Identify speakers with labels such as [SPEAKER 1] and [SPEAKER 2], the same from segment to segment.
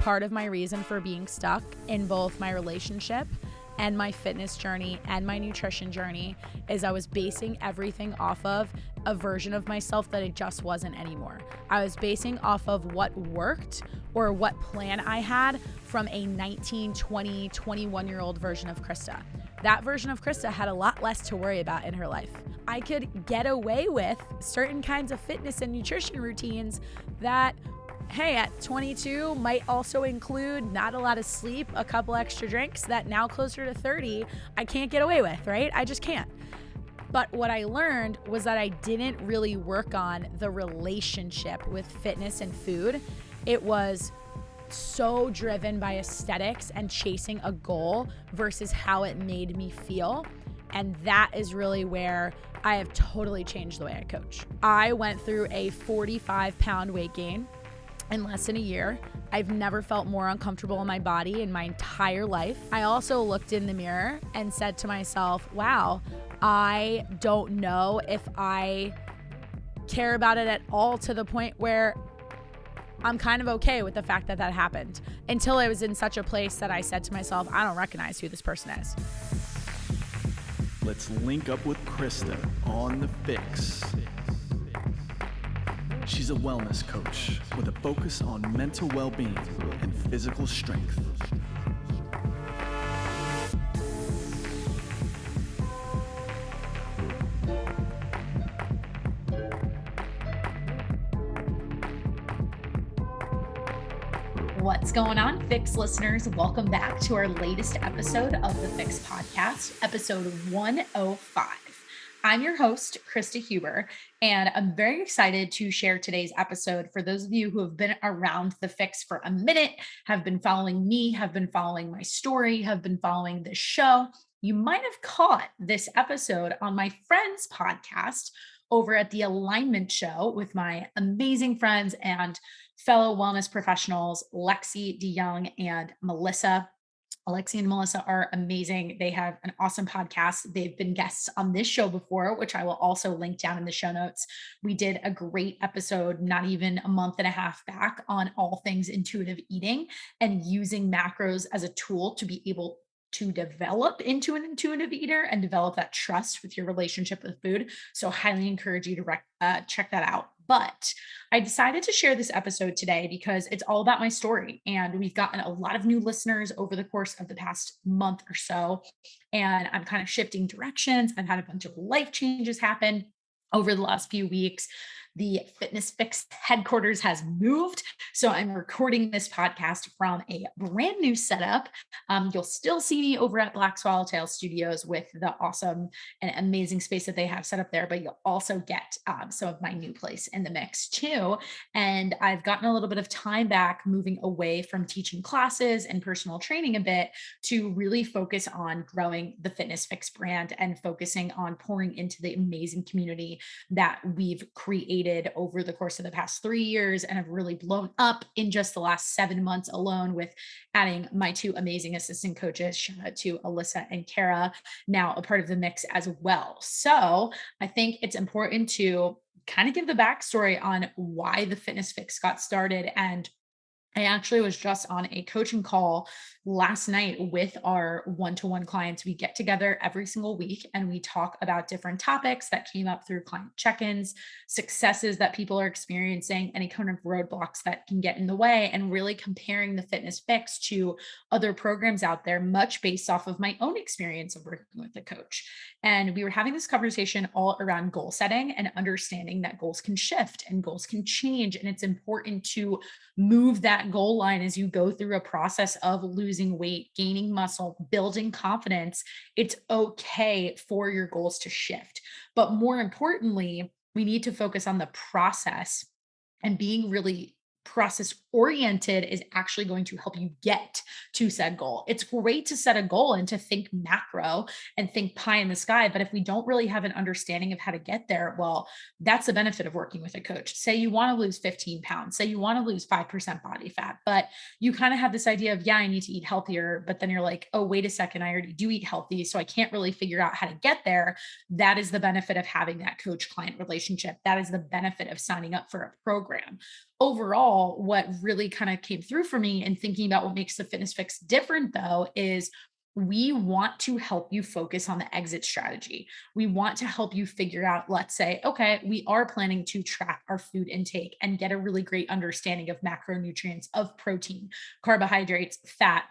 [SPEAKER 1] part of my reason for being stuck in both my relationship and my fitness journey and my nutrition journey is I was basing everything off of a version of myself that it just wasn't anymore. I was basing off of what worked or what plan I had from a 19, 20, 21-year-old version of Krysta. That version of Krysta had a lot less to worry about in her life. I could get away with certain kinds of fitness and nutrition routines that, hey, at 22 might also include not a lot of sleep, a couple extra drinks that now closer to 30, I can't get away with, right? I just can't. But what I learned was that I didn't really work on the relationship with fitness and food. It was so driven by aesthetics and chasing a goal versus how it made me feel. And that is really where I have totally changed the way I coach. I went through a 45-pound weight gain in less than a year. I've never felt more uncomfortable in my body in my entire life. I also looked in the mirror and said to myself, wow, I don't know if I care about it at all, to the point where I'm kind of okay with the fact that that happened, until I was in such a place that I said to myself, I don't recognize who this person is.
[SPEAKER 2] Let's link up with Krysta on the Fix. She's a wellness coach with a focus on mental well-being and physical strength.
[SPEAKER 3] What's going on, FYX listeners? Welcome back to our latest episode of the FYX Podcast, episode 105. I'm your host, Krysta Huber, and I'm very excited to share today's episode. For those of you who have been around the FYX for a minute, have been following me, have been following my story, have been following this show, you might have caught this episode on my friend's podcast over at the Alignment Show with my amazing friends and fellow wellness professionals, Lexi, DeYoung, and Melissa. Lexi and Melissa are amazing. They have an awesome podcast. They've been guests on this show before, which I will also link down in the show notes. We did a great episode, not even a month and a half back, on all things intuitive eating and using macros as a tool to be able to develop into an intuitive eater and develop that trust with your relationship with food. So highly encourage you to check that out. But I decided to share this episode today because it's all about my story. And we've gotten a lot of new listeners over the course of the past month or so. And I'm kind of shifting directions. I've had a bunch of life changes happen over the last few weeks. The Fitness FYX headquarters has moved. So I'm recording this podcast from a brand new setup. You'll still see me over at Black Swallowtail Studios with the awesome and amazing space that they have set up there, but you'll also get some of my new place in the mix too. And I've gotten a little bit of time back moving away from teaching classes and personal training a bit to really focus on growing the Fitness FYX brand and focusing on pouring into the amazing community that we've created over the course of the past 3 years and have really blown up in just the last 7 months alone, with adding my two amazing assistant coaches, shout out to Alyssa and Kara, now a part of the mix as well. So I think it's important to kind of give the backstory on why the Fitness FYX got started. And I actually was just on a coaching call last night with our one-to-one clients. We get together every single week and we talk about different topics that came up through client check-ins, successes that people are experiencing, any kind of roadblocks that can get in the way, and really comparing the Fitness FYX to other programs out there, much based off of my own experience of working with a coach. And we were having this conversation all around goal setting and understanding that goals can shift and goals can change. And it's important to move that goal line as you go through a process of losing weight, gaining muscle, building confidence. It's okay for your goals to shift. But more importantly, we need to focus on the process, and being really process oriented is actually going to help you get to said goal. It's great to set a goal and to think macro and think pie in the sky. But if we don't really have an understanding of how to get there, well, that's the benefit of working with a coach. Say you want to lose 15 pounds, say you want to lose 5% body fat, but you kind of have this idea of, yeah, I need to eat healthier. But then you're like, oh, wait a second, I already do eat healthy, so I can't really figure out how to get there. That is the benefit of having that coach client relationship. That is the benefit of signing up for a program. Overall, what really kind of came through for me in thinking about what makes the Fitness Fix different though is we want to help you focus on the exit strategy. We want to help you figure out, let's say, okay, we are planning to track our food intake and get a really great understanding of macronutrients, of protein, carbohydrates, fat,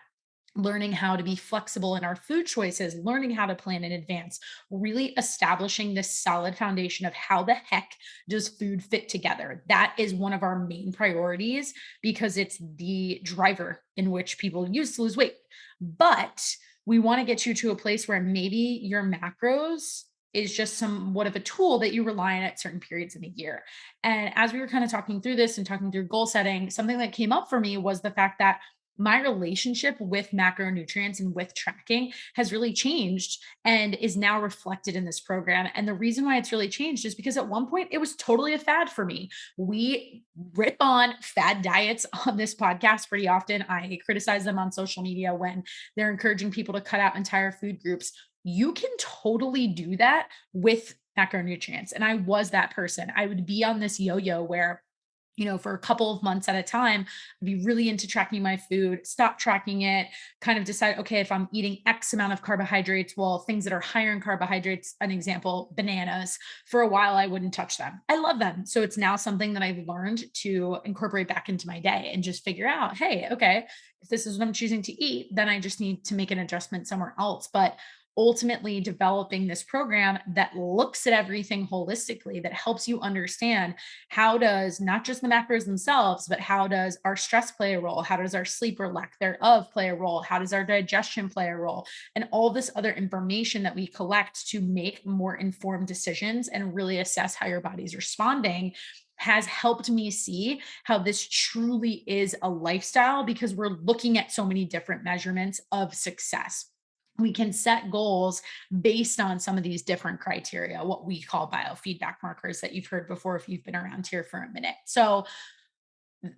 [SPEAKER 3] learning how to be flexible in our food choices, learning how to plan in advance, really establishing this solid foundation of how the heck does food fit together. That is one of our main priorities because it's the driver in which people use to lose weight. But we want to get you to a place where maybe your macros is just somewhat of a tool that you rely on at certain periods in the year. And as we were kind of talking through this and talking through goal setting, something that came up for me was the fact that my relationship with macronutrients and with tracking has really changed and is now reflected in this program. And the reason why it's really changed is because at one point it was totally a fad for me. We rip on fad diets on this podcast pretty often. I criticize them on social media when they're encouraging people to cut out entire food groups. You can totally do that with macronutrients. And I was that person. I would be on this yo-yo where for a couple of months at a time, I'd be really into tracking my food, stop tracking it, kind of decide, okay, if I'm eating X amount of carbohydrates, well, things that are higher in carbohydrates, an example, bananas, for a while, I wouldn't touch them. I love them. So it's now something that I've learned to incorporate back into my day and just figure out, hey, okay, if this is what I'm choosing to eat, then I just need to make an adjustment somewhere else. But ultimately developing this program that looks at everything holistically, that helps you understand how does not just the macros themselves, but how does our stress play a role? How does our sleep or lack thereof play a role? How does our digestion play a role? And all this other information that we collect to make more informed decisions and really assess how your body's responding has helped me see how this truly is a lifestyle because we're looking at so many different measurements of success. We can set goals based on some of these different criteria, what we call biofeedback markers that you've heard before if you've been around here for a minute. So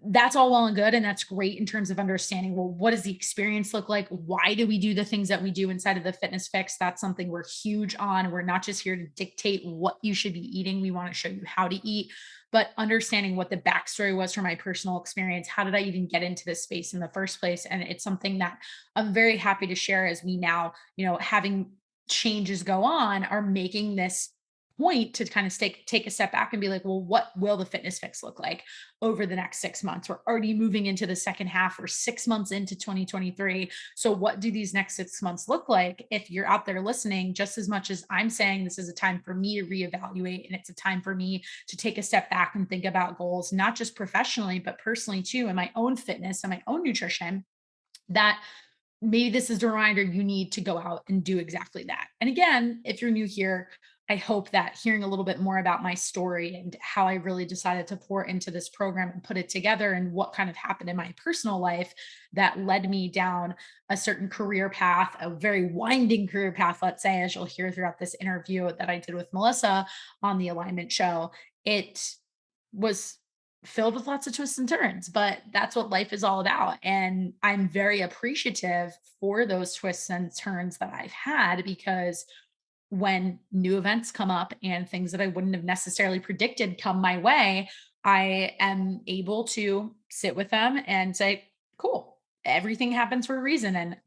[SPEAKER 3] that's all well and good. And that's great in terms of understanding, well, what does the experience look like? Why do we do the things that we do inside of the Fitness Fix? That's something we're huge on. We're not just here to dictate what you should be eating. We want to show you how to eat, but understanding what the backstory was from my personal experience. How did I even get into this space in the first place? And it's something that I'm very happy to share as we now, having changes go on, are making this point to kind of take a step back and be like, well, what will the Fitness Fix look like over the next 6 months? We're already moving into the second half. We're 6 months into 2023. So what do these next 6 months look like? If you're out there listening, just as much as I'm saying this is a time for me to reevaluate, and it's a time for me to take a step back and think about goals, not just professionally, but personally too, in my own fitness and my own nutrition, that maybe this is a reminder you need to go out and do exactly that. And again, if you're new here, I hope that hearing a little bit more about my story and how I really decided to pour into this program and put it together and what kind of happened in my personal life that led me down a certain career path, a very winding career path, let's say, as you'll hear throughout this interview that I did with Melissa on the Alignment Show. It was filled with lots of twists and turns, but that's what life is all about. And I'm very appreciative for those twists and turns that I've had, because when new events come up and things that I wouldn't have necessarily predicted come my way, I am able to sit with them and say, cool, everything happens for a reason. And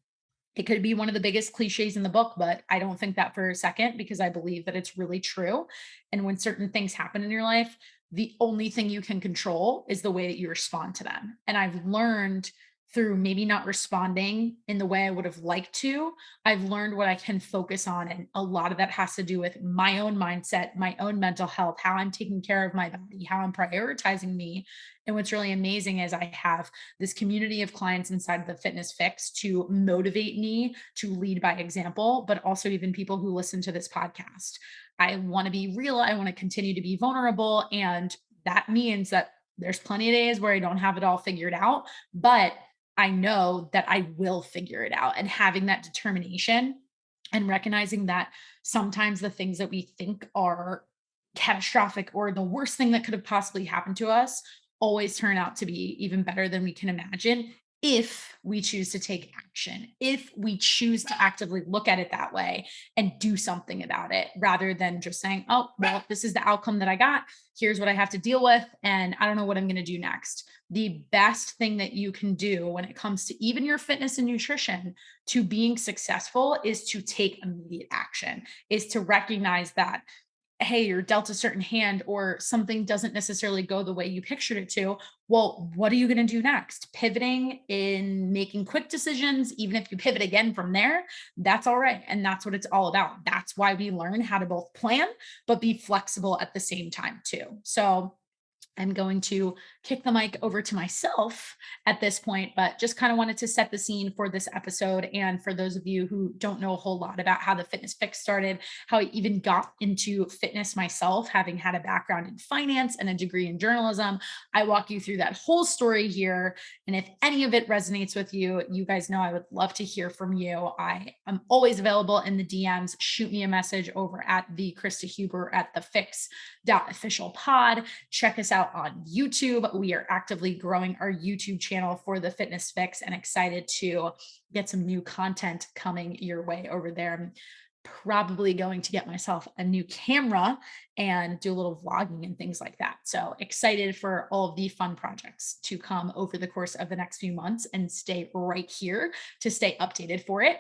[SPEAKER 3] it could be one of the biggest cliches in the book, but I don't think that for a second, because I believe that it's really true. And when certain things happen in your life, the only thing you can control is the way that you respond to them. And I've learned through maybe not responding in the way I would have liked to, I've learned what I can focus on. And a lot of that has to do with my own mindset, my own mental health, how I'm taking care of my body, how I'm prioritizing me. And what's really amazing is I have this community of clients inside of the Fitness Fix to motivate me to lead by example, but also even people who listen to this podcast. I want to be real. I want to continue to be vulnerable. And that means that there's plenty of days where I don't have it all figured out, but I know that I will figure it out. And having that determination and recognizing that sometimes the things that we think are catastrophic or the worst thing that could have possibly happened to us always turn out to be even better than we can imagine if we choose to take action, if we choose to actively look at it that way and do something about it, rather than just saying, oh, well, this is the outcome that I got. Here's what I have to deal with. And I don't know what I'm going to do next. The best thing that you can do when it comes to even your fitness and nutrition to being successful is to take immediate action, is to recognize that, hey, you're dealt a certain hand or something doesn't necessarily go the way you pictured it to. Well, what are you going to do next? Pivoting in making quick decisions, even if you pivot again from there, that's all right. And that's what it's all about. That's why we learn how to both plan, but be flexible at the same time too. So I'm going to kick the mic over to myself at this point, but just kind of wanted to set the scene for this episode. And for those of you who don't know a whole lot about how the Fitness FYX started, how I even got into fitness myself, having had a background in finance and a degree in journalism, I walk you through that whole story here. And if any of it resonates with you, you guys know I would love to hear from you. I am always available in the DMs. Shoot me a message over at the Krysta Huber at the FYX.official pod. Check us out on YouTube. We are actively growing our YouTube channel for the Fitness FYX and excited to get some new content coming your way over there. I'm probably going to get myself a new camera and do a little vlogging and things like that. So excited for all of the fun projects to come over the course of the next few months, and stay right here to stay updated for it.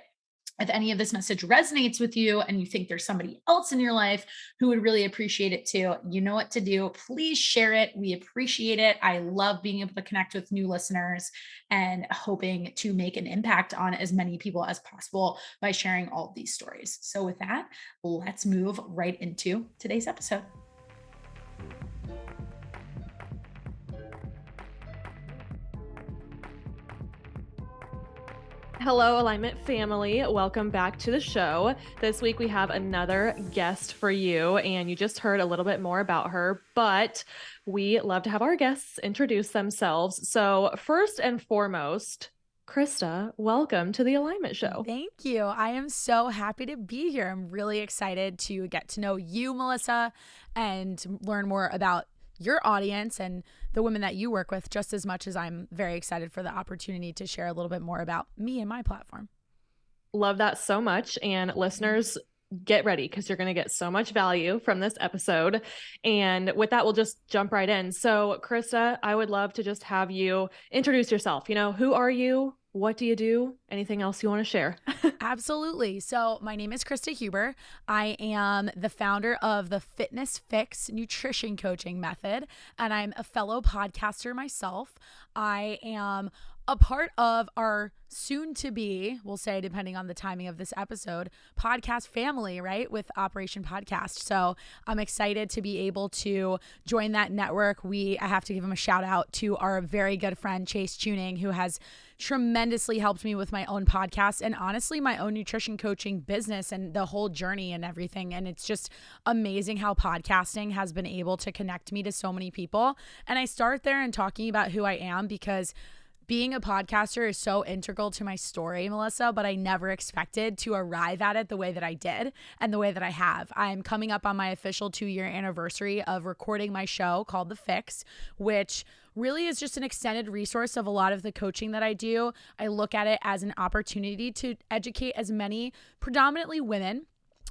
[SPEAKER 3] If any of this message resonates with you and you think there's somebody else in your life who would really appreciate it too, you know what to do. Please share it. We appreciate it. I love being able to connect with new listeners and hoping to make an impact on as many people as possible by sharing all of these stories. So with that, let's move right into today's episode.
[SPEAKER 4] Hello, Alignment family. Welcome back to the show. This week we have another guest for you, and you just heard a little bit more about her, but we love to have our guests introduce themselves. So first and foremost, Krysta, welcome to the Alignment Show.
[SPEAKER 1] Thank you. I am so happy to be here. I'm really excited to get to know you, Melissa, and learn more about your audience and the women that you work with, just as much as I'm very excited for the opportunity to share a little bit more about me and my platform.
[SPEAKER 4] Love that so much. And listeners, get ready because you're going to get so much value from this episode. And with that, we'll just jump right in. So Krysta, I would love to just have you introduce yourself. You know, who are you? What do you do? Anything else you want to share?
[SPEAKER 1] Absolutely. So my name is Krysta Huber. I am the founder of the Fitness FYX nutrition coaching method, and I'm a fellow podcaster myself. I am a part of our soon to be, we'll say, depending on the timing of this episode, podcast family, right? With Operation Podcast. So I'm excited to be able to join that network. I have to give him a shout out to our very good friend, Chase Tuning, who has tremendously helped me with my own podcast and honestly my own nutrition coaching business and the whole journey and everything. And it's just amazing how podcasting has been able to connect me to so many people. And I start there and talking about who I am because being a podcaster is so integral to my story, Melissa, but I never expected to arrive at it the way that I did and the way that I have. I'm coming up on my official 2-year anniversary of recording my show called The FYX, which really is just an extended resource of a lot of the coaching that I do. I look at it as an opportunity to educate as many predominantly women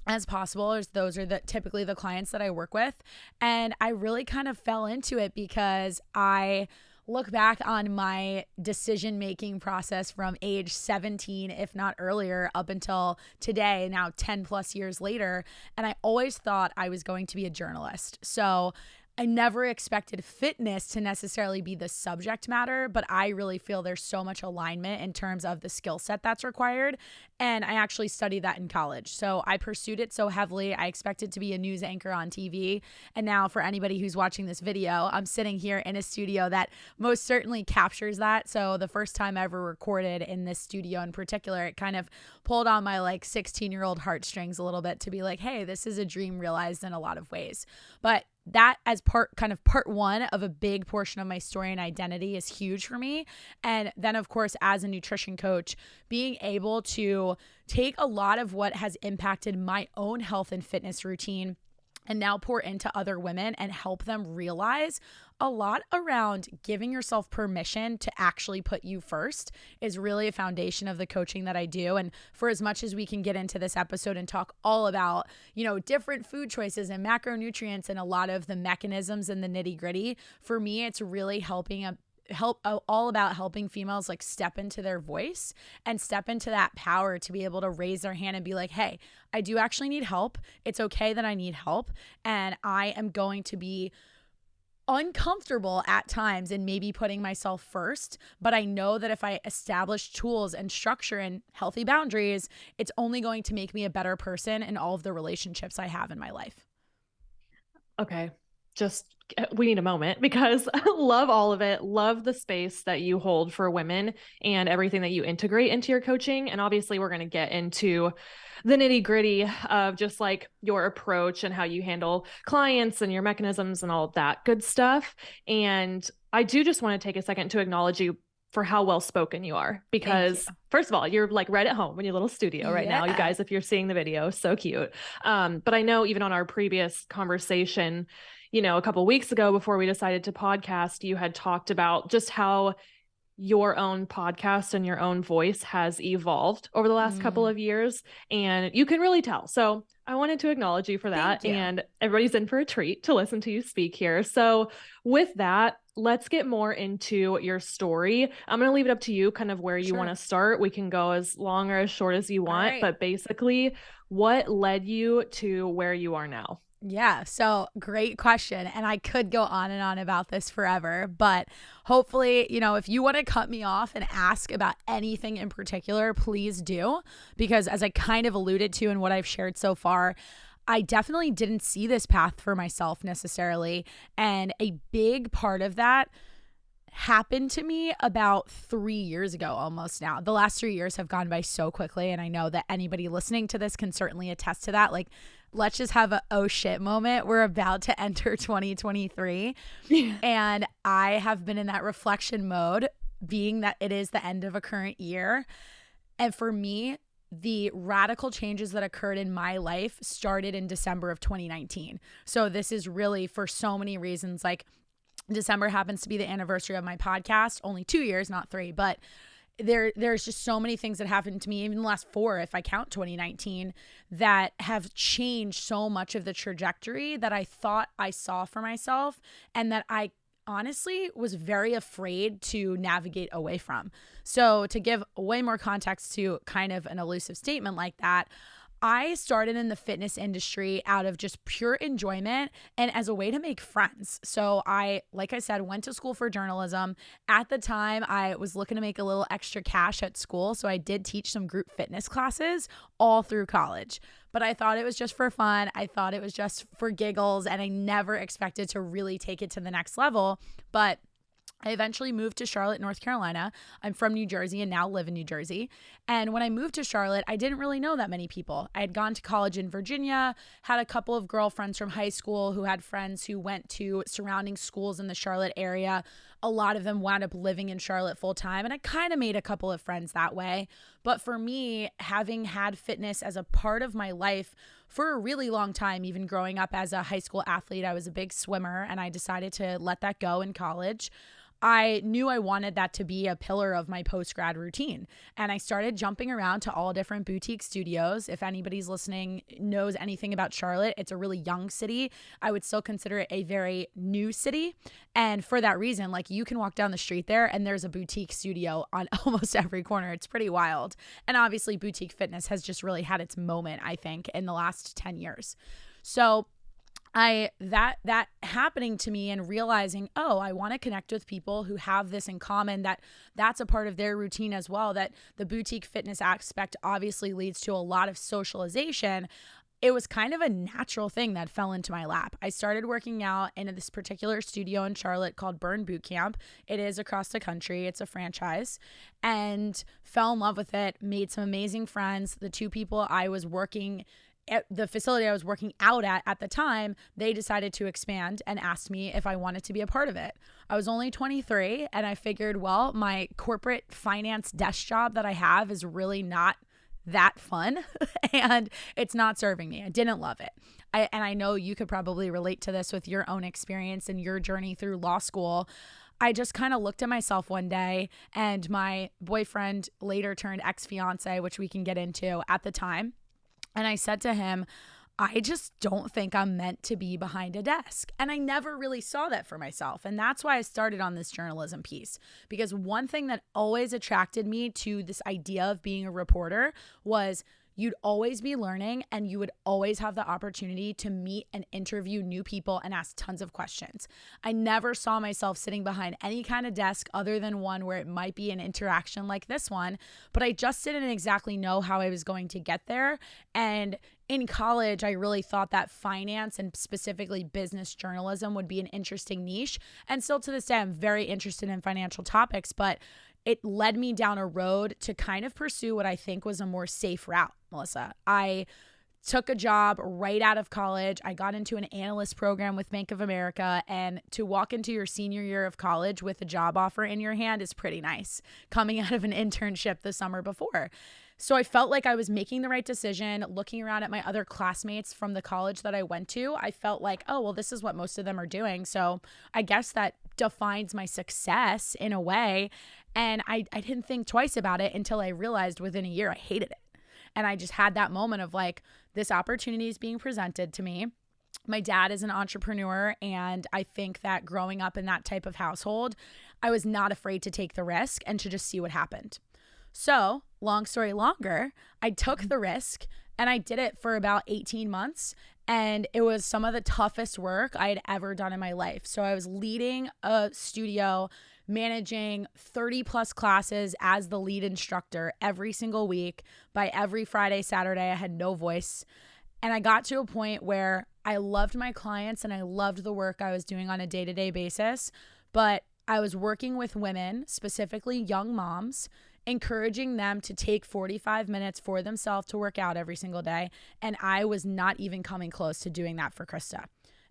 [SPEAKER 1] as possible, as those are typically the clients that I work with. And I really kind of fell into it because I look back on my decision-making process from age 17, if not earlier, up until today, now 10 plus years later. And I always thought I was going to be a journalist. So I never expected fitness to necessarily be the subject matter, but I really feel there's so much alignment in terms of the skill set that's required. And I actually studied that in college. So I pursued it so heavily. I expected to be a news anchor on TV. And now for anybody who's watching this video, I'm sitting here in a studio that most certainly captures that. So the first time I ever recorded in this studio in particular, it kind of pulled on my 16-year-old heartstrings a little bit to be like, hey, this is a dream realized in a lot of ways. But that as part one of a big portion of my story and identity is huge for me. And then of course, as a nutrition coach, being able to take a lot of what has impacted my own health and fitness routine and now pour into other women and help them realize a lot around giving yourself permission to actually put you first is really a foundation of the coaching that I do. And for as much as we can get into this episode and talk all about, different food choices and macronutrients and a lot of the mechanisms and the nitty gritty, for me, it's really all about helping females like step into their voice and step into that power to be able to raise their hand and be like, hey, I do actually need help. It's okay that I need help. And I am going to be uncomfortable at times in maybe putting myself first, but I know that if I establish tools and structure and healthy boundaries, it's only going to make me a better person in all of the relationships I have in my life.
[SPEAKER 4] Okay. We need a moment because I love all of it. Love the space that you hold for women and everything that you integrate into your coaching. And obviously we're going to get into the nitty gritty of just like your approach and how you handle clients and your mechanisms and all of that good stuff. And I do just want to take a second to acknowledge you for how well spoken you are, because first of all, you're like right at home in your little studio right now, you guys, if you're seeing the video, so cute. But I know even on our previous conversation, a couple of weeks ago before we decided to podcast, you had talked about just how your own podcast and your own voice has evolved over the last couple of years, and you can really tell. So I wanted to acknowledge you for that. And everybody's in for a treat to listen to you speak here. So with that, let's get more into your story. I'm going to leave it up to you kind of where you want to start. We can go as long or as short as you want, but basically what led you to where you are now?
[SPEAKER 1] Yeah. So great question. And I could go on and on about this forever, but hopefully, if you want to cut me off and ask about anything in particular, please do, because as I kind of alluded to in what I've shared so far, I definitely didn't see this path for myself necessarily. And a big part of that happened to me about 3 years ago almost now. The last 3 years have gone by so quickly. And I know that anybody listening to this can certainly attest to that. Like, let's just have a oh shit moment. We're about to enter 2023. And I have been in that reflection mode, being that it is the end of a current year. And for me, the radical changes that occurred in my life started in December of 2019. So this is really for so many reasons. Like, December happens to be the anniversary of my podcast, only 2 years, not 3, but there's just so many things that happened to me, even the last 4, if I count 2019, that have changed so much of the trajectory that I thought I saw for myself and that I honestly was very afraid to navigate away from. So to give way more context to kind of an elusive statement like that, I started in the fitness industry out of just pure enjoyment and as a way to make friends. So I, like I said, went to school for journalism. At the time, I was looking to make a little extra cash at school. So I did teach some group fitness classes all through college. But I thought it was just for fun. I thought it was just for giggles. And I never expected to really take it to the next level. But I eventually moved to Charlotte, North Carolina. I'm from New Jersey and now live in New Jersey. And when I moved to Charlotte, I didn't really know that many people. I had gone to college in Virginia, had a couple of girlfriends from high school who had friends who went to surrounding schools in the Charlotte area. A lot of them wound up living in Charlotte full time, and I kind of made a couple of friends that way. But for me, having had fitness as a part of my life for a really long time, even growing up as a high school athlete, I was a big swimmer, and I decided to let that go in college. I knew I wanted that to be a pillar of my post-grad routine. And I started jumping around to all different boutique studios. If anybody's listening knows anything about Charlotte, it's a really young city. I would still consider it a very new city. And for that reason, like, you can walk down the street there and there's a boutique studio on almost every corner. It's pretty wild. And obviously boutique fitness has just really had its moment, I think, in the last 10 years. So that happening to me and realizing, oh, I want to connect with people who have this in common, that's a part of their routine as well, that the boutique fitness aspect obviously leads to a lot of socialization. It was kind of a natural thing that fell into my lap. I started working out in this particular studio in Charlotte called Burn Boot Camp. It is across the country. It's a franchise, and fell in love with it, made some amazing friends. The two people I was working at the facility I was working out at the time, they decided to expand and asked me if I wanted to be a part of it. I was only 23 and I figured, well, my corporate finance desk job that I have is really not that fun and it's not serving me. I didn't love it. and I know you could probably relate to this with your own experience and your journey through law school. I just kind of looked at myself one day, and my boyfriend, later turned ex-fiance, which we can get into at the time. And I said to him, I just don't think I'm meant to be behind a desk. And I never really saw that for myself. And that's why I started on this journalism piece, because one thing that always attracted me to this idea of being a reporter was you'd always be learning, and you would always have the opportunity to meet and interview new people and ask tons of questions. I never saw myself sitting behind any kind of desk other than one where it might be an interaction like this one, but I just didn't exactly know how I was going to get there. And in college, I really thought that finance and specifically business journalism would be an interesting niche. And still to this day, I'm very interested in financial topics, but it led me down a road to kind of pursue what I think was a more safe route, Melissa. I took a job right out of college. I got into an analyst program with Bank of America, and to walk into your senior year of college with a job offer in your hand is pretty nice, coming out of an internship the summer before. So I felt like I was making the right decision. Looking around at my other classmates from the college that I went to, I felt like, oh, well, this is what most of them are doing. So I guess that defines my success in a way. And I didn't think twice about it until I realized within a year I hated it. And I just had that moment of like, this opportunity is being presented to me. My dad is an entrepreneur, and I think that growing up in that type of household, I was not afraid to take the risk and to just see what happened. So, long story longer, I took the risk, and I did it for about 18 months. And it was some of the toughest work I had ever done in my life. So I was leading a studio, managing 30 plus classes as the lead instructor every single week. By every Friday, Saturday, I had no voice. And I got to a point where I loved my clients and I loved the work I was doing on a day-to-day basis. But I was working with women, specifically young moms, encouraging them to take 45 minutes for themselves to work out every single day. And I was not even coming close to doing that for Krysta.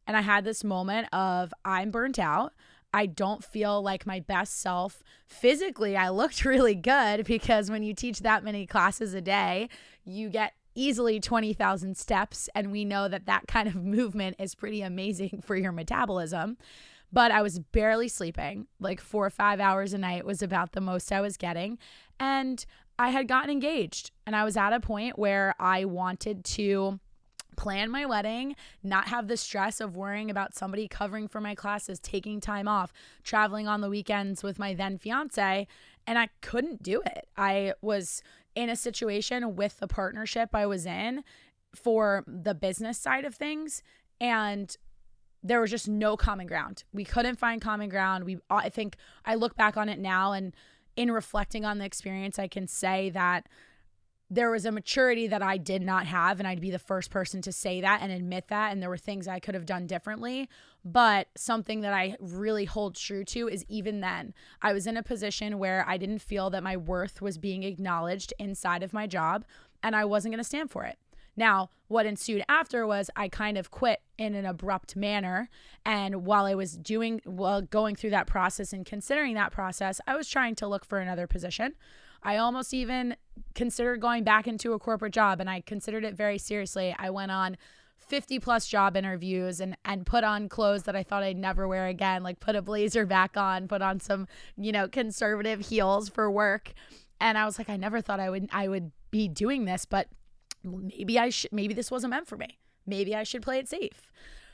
[SPEAKER 1] And I had this moment of, I'm burnt out. I don't feel like my best self. Physically, I looked really good, because when you teach that many classes a day, you get easily 20,000 steps. And we know that that kind of movement is pretty amazing for your metabolism. But I was barely sleeping. Like 4 or 5 hours a night was about the most I was getting. And I had gotten engaged, and I was at a point where I wanted to plan my wedding, not have the stress of worrying about somebody covering for my classes, taking time off, traveling on the weekends with my then fiance, and I couldn't do it. I was in a situation with the partnership I was in for the business side of things, and there was just no common ground. We couldn't find common ground. I think I look back on it now, and in reflecting on the experience, I can say that there was a maturity that I did not have, and I'd be the first person to say that and admit that. And there were things I could have done differently. But something that I really hold true to is, even then, I was in a position where I didn't feel that my worth was being acknowledged inside of my job, and I wasn't going to stand for it. Now, what ensued after was I kind of quit in an abrupt manner. And while I was going through that process and considering that process, I was trying to look for another position. I almost even considered going back into a corporate job, and I considered it very seriously. I went on 50 plus job interviews and put on clothes that I thought I'd never wear again, like put a blazer back on, put on some, conservative heels for work. And I was like, I never thought I would be doing this, but maybe this wasn't meant for me. Maybe I should play it safe.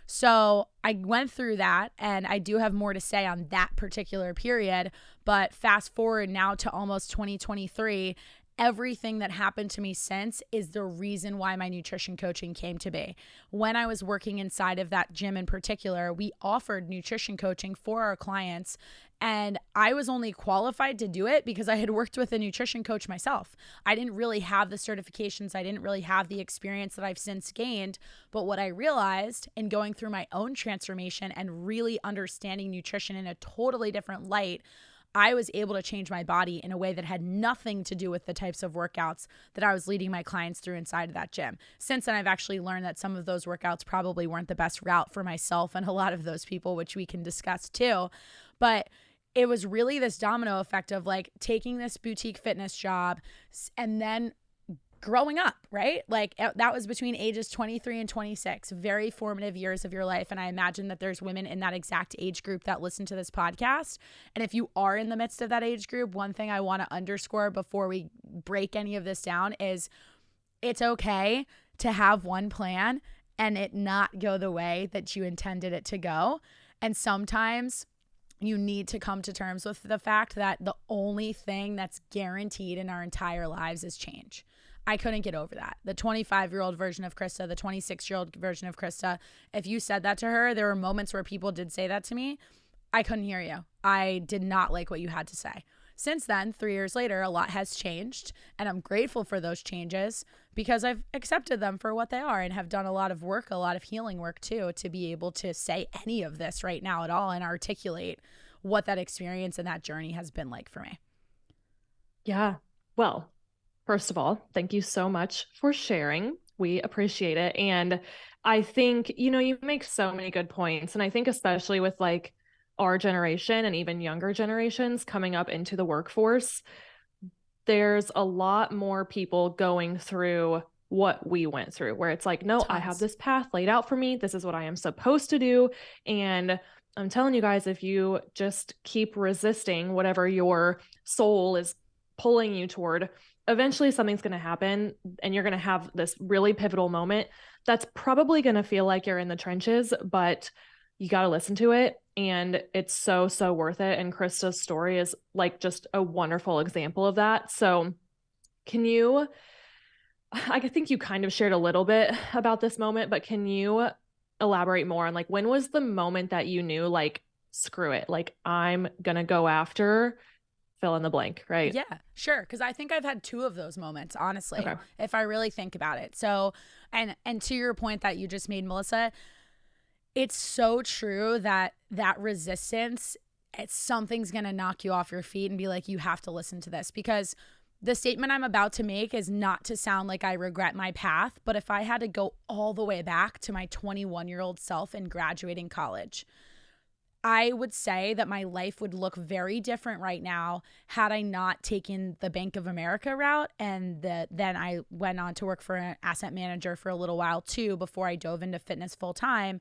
[SPEAKER 1] So I went through that, and I do have more to say on that particular period, but fast forward now to almost 2023, everything that happened to me since is the reason why my nutrition coaching came to be. When I was working inside of that gym in particular, we offered nutrition coaching for our clients, and I was only qualified to do it because I had worked with a nutrition coach myself. I didn't really have the certifications. I didn't really have the experience that I've since gained. But what I realized in going through my own transformation and really understanding nutrition in a totally different light, I was able to change my body in a way that had nothing to do with the types of workouts that I was leading my clients through inside of that gym. Since then, I've actually learned that some of those workouts probably weren't the best route for myself and a lot of those people, which we can discuss too. But it was really this domino effect of like taking this boutique fitness job and then growing up, right? Like that was between ages 23 and 26, very formative years of your life. And I imagine that there's women in that exact age group that listen to this podcast. And if you are in the midst of that age group, one thing I want to underscore before we break any of this down is it's okay to have one plan and it not go the way that you intended it to go. And sometimes you need to come to terms with the fact that the only thing that's guaranteed in our entire lives is change. I couldn't get over that. The 25-year-old version of Krysta, the 26-year-old version of Krysta, if you said that to her, there were moments where people did say that to me. I couldn't hear you. I did not like what you had to say. Since then, 3 years later, a lot has changed, and I'm grateful for those changes because I've accepted them for what they are and have done a lot of work, a lot of healing work too, to be able to say any of this right now at all and articulate what that experience and that journey has been like for me.
[SPEAKER 4] Yeah. Well, first of all, thank you so much for sharing. We appreciate it. And I think, you make so many good points. And I think especially with like our generation and even younger generations coming up into the workforce, there's a lot more people going through what we went through, where it's like, no, I have this path laid out for me. This is what I am supposed to do. And I'm telling you guys, if you just keep resisting whatever your soul is pulling you toward, eventually something's going to happen and you're going to have this really pivotal moment that's probably going to feel like you're in the trenches, but you got to listen to it. And it's so, so worth it. And Krysta's story is like just a wonderful example of that. So I think you kind of shared a little bit about this moment, but can you elaborate more on like, when was the moment that you knew like, screw it, like I'm going to go after fill in the blank, right?
[SPEAKER 1] Yeah, sure. Because I think I've had two of those moments, honestly, if I really think about it. So, and to your point that you just made, Melissa, it's so true that resistance, something's going to knock you off your feet and be like, you have to listen to this. Because the statement I'm about to make is not to sound like I regret my path, but if I had to go all the way back to my 21-year-old self in graduating college, I would say that my life would look very different right now had I not taken the Bank of America route. And then I went on to work for an asset manager for a little while too, before I dove into fitness full time.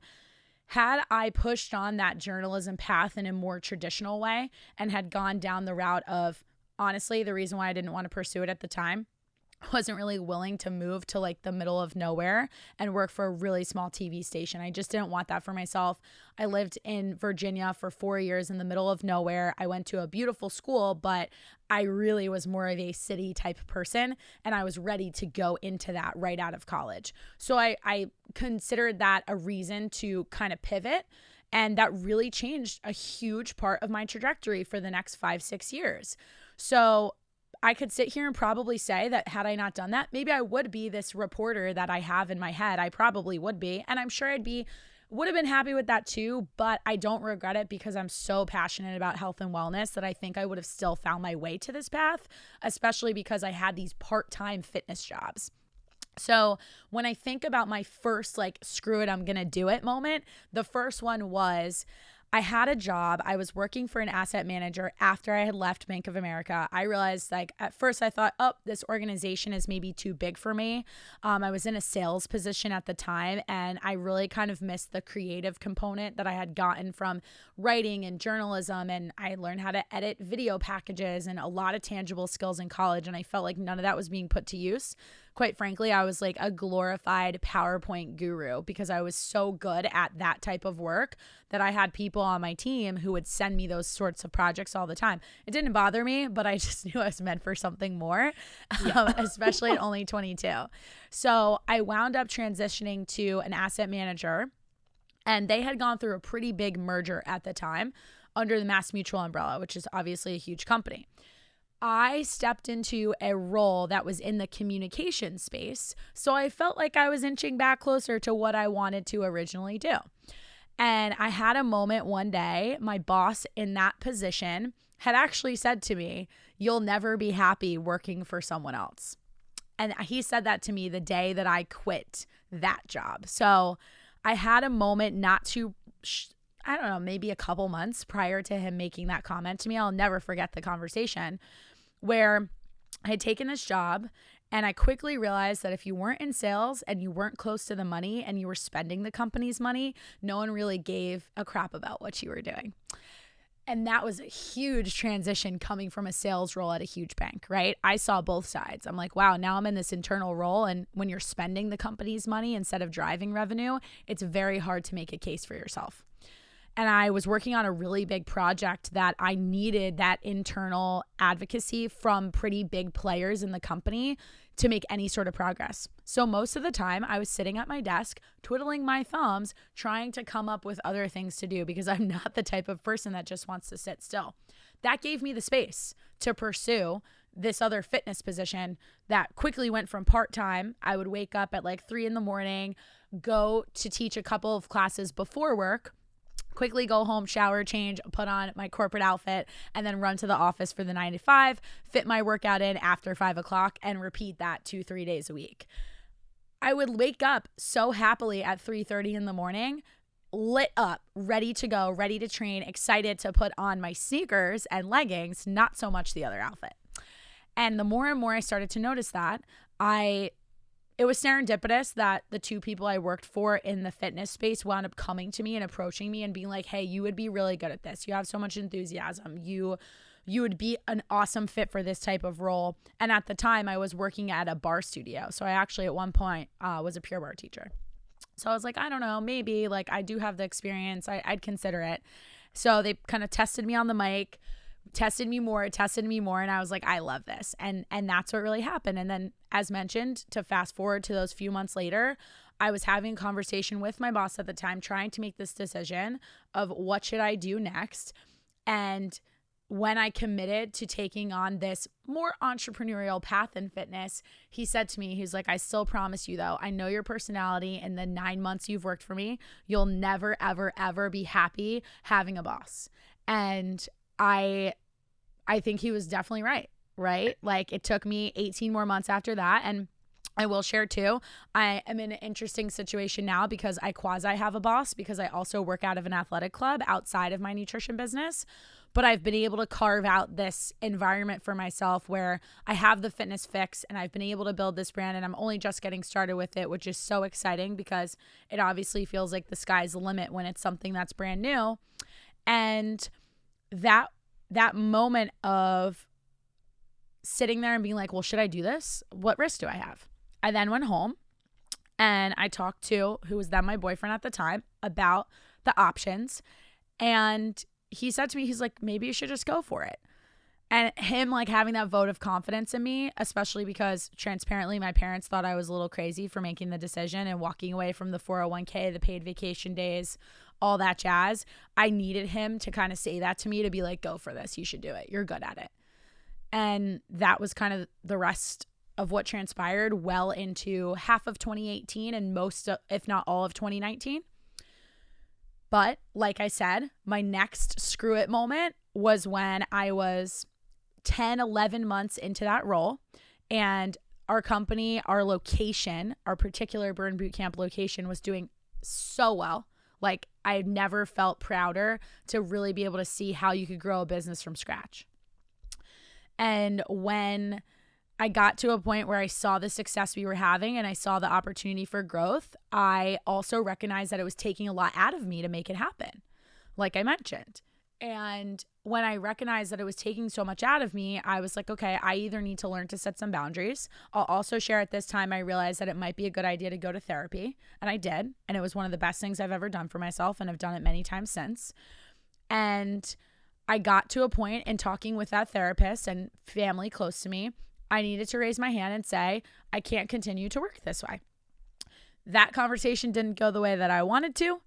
[SPEAKER 1] Had I pushed on that journalism path in a more traditional way and had gone down the route of, honestly, the reason why I didn't want to pursue it at the time, wasn't really willing to move to like the middle of nowhere and work for a really small TV station. I just didn't want that for myself. I lived in Virginia for 4 years in the middle of nowhere. I went to a beautiful school, but I really was more of a city type person and I was ready to go into that right out of college. So I considered that a reason to kind of pivot, and that really changed a huge part of my trajectory for the next 5-6 years. So I could sit here and probably say that had I not done that, maybe I would be this reporter that I have in my head. I probably would be. And I'm sure would have been happy with that too, but I don't regret it because I'm so passionate about health and wellness that I think I would have still found my way to this path, especially because I had these part-time fitness jobs. So when I think about my first like, screw it, I'm going to do it moment, the first one was I had a job. I was working for an asset manager after I had left Bank of America. I realized like at first I thought, oh, this organization is maybe too big for me. I was in a sales position at the time and I really kind of missed the creative component that I had gotten from writing and journalism. And I learned how to edit video packages and a lot of tangible skills in college. And I felt like none of that was being put to use. Quite frankly, I was like a glorified PowerPoint guru because I was so good at that type of work that I had people on my team who would send me those sorts of projects all the time. It didn't bother me, but I just knew I was meant for something more, especially at only 22. So I wound up transitioning to an asset manager, and they had gone through a pretty big merger at the time under the Mass Mutual umbrella, which is obviously a huge company. I stepped into a role that was in the communication space, so I felt like I was inching back closer to what I wanted to originally do. And I had a moment one day, my boss in that position had actually said to me, "You'll never be happy working for someone else." And he said that to me the day that I quit that job. So I had a moment not too, I don't know, maybe a couple months prior to him making that comment to me. I'll never forget the conversation where I had taken this job, and I quickly realized that if you weren't in sales and you weren't close to the money and you were spending the company's money, no one really gave a crap about what you were doing. And that was a huge transition coming from a sales role at a huge bank, right? I saw both sides. I'm like, wow, now I'm in this internal role. And when you're spending the company's money instead of driving revenue, it's very hard to make a case for yourself. And I was working on a really big project that I needed that internal advocacy from pretty big players in the company to make any sort of progress. So most of the time I was sitting at my desk, twiddling my thumbs, trying to come up with other things to do because I'm not the type of person that just wants to sit still. That gave me the space to pursue this other fitness position that quickly went from part-time. I would wake up at like 3 a.m, go to teach a couple of classes before work, quickly go home, shower, change, put on my corporate outfit, and then run to the office for the 9 to 5, fit my workout in after 5 o'clock, and repeat that 2-3 days a week. I would wake up so happily at 3:30 in the morning, lit up, ready to go, ready to train, excited to put on my sneakers and leggings, not so much the other outfit. And the more and more I started to notice that, it was serendipitous that the two people I worked for in the fitness space wound up coming to me and approaching me and being like, hey, you would be really good at this. You have so much enthusiasm. You would be an awesome fit for this type of role. And at the time I was working at a bar studio. So I actually at one point was a Pure Barre teacher. So I was like, I don't know, maybe like I do have the experience. I'd consider it. So they kind of tested me on the mic, tested me more. And I was like, I love this. And that's what really happened. And then as mentioned, to fast forward to those few months later, I was having a conversation with my boss at the time, trying to make this decision of what should I do next. And when I committed to taking on this more entrepreneurial path in fitness, he said to me, he's like, I still promise you though, I know your personality. In the 9 months you've worked for me, you'll never, ever, ever be happy having a boss. And I think he was definitely right? Like it took me 18 more months after that. And I will share too, I am in an interesting situation now because I quasi have a boss because I also work out of an athletic club outside of my nutrition business. But I've been able to carve out this environment for myself where I have the Fitness FYX and I've been able to build this brand, and I'm only just getting started with it, which is so exciting because it obviously feels like the sky's the limit when it's something that's brand new. And that moment of sitting there and being like, well, should I do this? What risk do I have? I then went home and I talked to who was then my boyfriend at the time about the options. And he said to me, he's like, maybe you should just go for it. And him like having that vote of confidence in me, especially because transparently my parents thought I was a little crazy for making the decision and walking away from the 401k, the paid vacation days, all that jazz. I needed him to kind of say that to me, to be like, go for this. You should do it. You're good at it. And that was kind of the rest of what transpired well into half of 2018 and most, if not all of 2019. But like I said, my next screw it moment was when I was 10, 11 months into that role, and our company, our location, our particular Burn Bootcamp location was doing so well. Like I had never felt prouder to really be able to see how you could grow a business from scratch. And when I got to a point where I saw the success we were having and I saw the opportunity for growth, I also recognized that it was taking a lot out of me to make it happen, like I mentioned. And when I recognized that it was taking so much out of me, I was like, okay, I either need to learn to set some boundaries. I'll also share at this time, I realized that it might be a good idea to go to therapy. And I did. And it was one of the best things I've ever done for myself. And I've done it many times since. And I got to a point in talking with that therapist and family close to me, I needed to raise my hand and say, I can't continue to work this way. That conversation didn't go the way that I wanted to.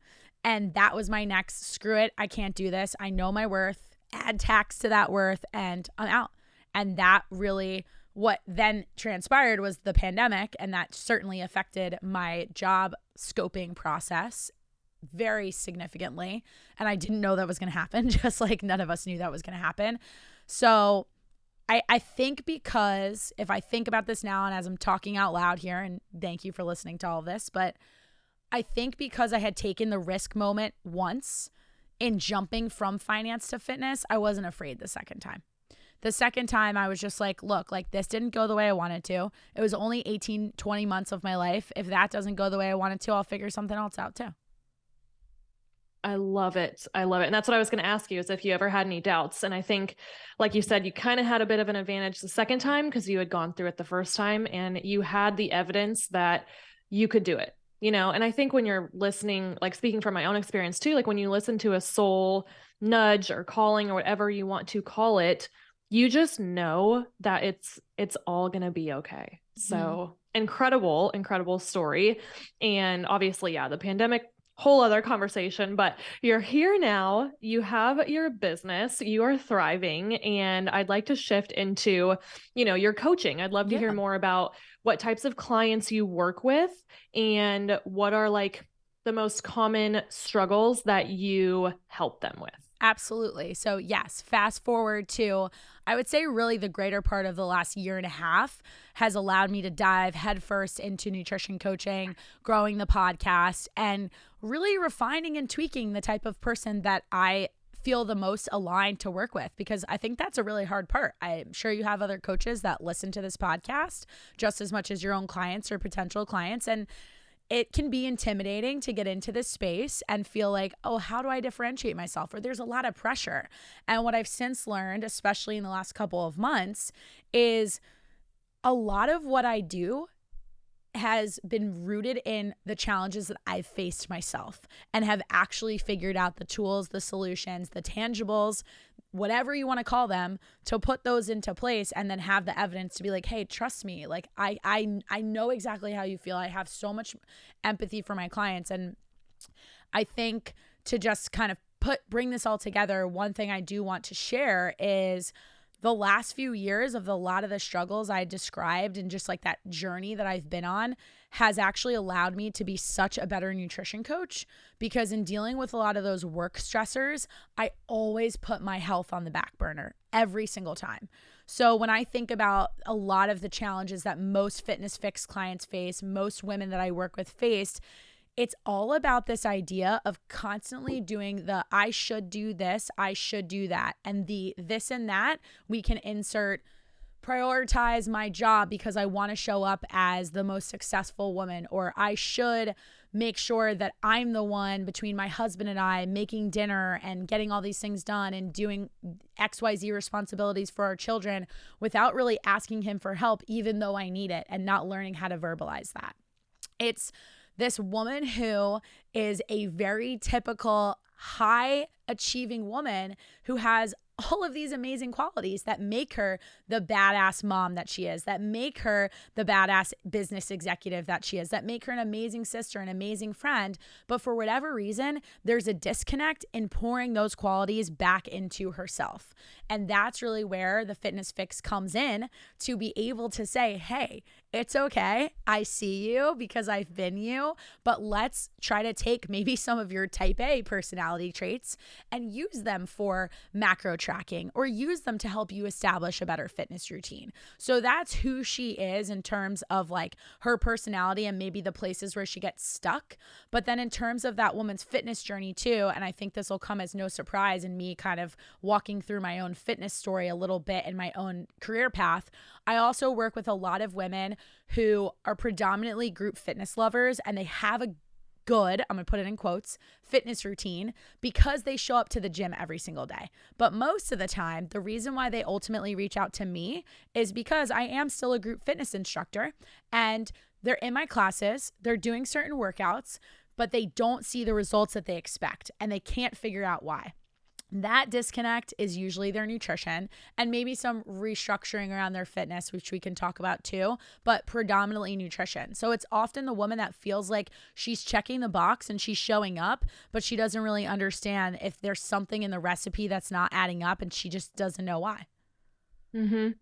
[SPEAKER 1] And that was my next, screw it, I can't do this. I know my worth, add tax to that worth, and I'm out. And that really, what then transpired was the pandemic, and that certainly affected my job scoping process very significantly. And I didn't know that was going to happen, just like none of us knew that was going to happen. So I think, because if I think about this now and as I'm talking out loud here, and thank you for listening to all of this, but I think because I had taken the risk moment once in jumping from finance to fitness, I wasn't afraid the second time. The second time I was just like, look, like this didn't go the way I wanted to. It was only 18, 20 months of my life. If that doesn't go the way I wanted to, I'll figure something else out too.
[SPEAKER 4] I love it. I love it. And that's what I was going to ask you, is if you ever had any doubts. And I think, like you said, you kind of had a bit of an advantage the second time because you had gone through it the first time and you had the evidence that you could do it, you know? And I think when you're listening, like speaking from my own experience too, like when you listen to a soul nudge or calling or whatever you want to call it, you just know that it's all going to be okay. So incredible story. And obviously, yeah, the pandemic, whole other conversation, but you're here now, you have your business, you are thriving. And I'd like to shift into, you know, your coaching. I'd love to hear more about what types of clients you work with and what are like the most common struggles that you help them with.
[SPEAKER 1] Absolutely. So yes, fast forward to, I would say really the greater part of the last year and a half has allowed me to dive headfirst into nutrition coaching, growing the podcast, and really refining and tweaking the type of person that I feel the most aligned to work with, because I think that's a really hard part. I'm sure you have other coaches that listen to this podcast just as much as your own clients or potential clients. And it can be intimidating to get into this space and feel like, oh, how do I differentiate myself? Or there's a lot of pressure. And what I've since learned, especially in the last couple of months, is a lot of what I do has been rooted in the challenges that I've faced myself and have actually figured out the tools, the solutions, the tangibles, whatever you want to call them, to put those into place and then have the evidence to be like, hey, trust me. Like I know exactly how you feel. I have so much empathy for my clients. And I think to just kind of bring this all together, one thing I do want to share is the last few years of a lot of the struggles I described and just like that journey that I've been on has actually allowed me to be such a better nutrition coach, because in dealing with a lot of those work stressors, I always put my health on the back burner every single time. So when I think about a lot of the challenges that most Fitness FYX clients face, most women that I work with faced, it's all about this idea of constantly doing the I should do this, I should do that. And the this and that, we can insert prioritize my job because I want to show up as the most successful woman, or I should make sure that I'm the one between my husband and I making dinner and getting all these things done and doing XYZ responsibilities for our children without really asking him for help, even though I need it, and not learning how to verbalize that. It's this woman who is a very typical high achieving woman who has all of these amazing qualities that make her the badass mom that she is, that make her the badass business executive that she is, that make her an amazing sister, an amazing friend. But for whatever reason, there's a disconnect in pouring those qualities back into herself. And that's really where the Fitness FYX comes in, to be able to say, hey, it's okay. I see you because I've been you, but let's try to take maybe some of your type A personality traits and use them for macro tracking, or use them to help you establish a better fitness routine. So that's who she is in terms of like her personality and maybe the places where she gets stuck. But then in terms of that woman's fitness journey too, and I think this will come as no surprise in me kind of walking through my own fitness story a little bit in my own career path, I also work with a lot of women who are predominantly group fitness lovers, and they have a good, I'm going to put it in quotes, fitness routine because they show up to the gym every single day. But most of the time, the reason why they ultimately reach out to me is because I am still a group fitness instructor, and they're in my classes, they're doing certain workouts, but they don't see the results that they expect, and they can't figure out why. That disconnect is usually their nutrition and maybe some restructuring around their fitness, which we can talk about too, but predominantly nutrition. So it's often the woman that feels like she's checking the box and she's showing up, but she doesn't really understand if there's something in the recipe that's not adding up, and she just doesn't know why.
[SPEAKER 4] Mm-hmm.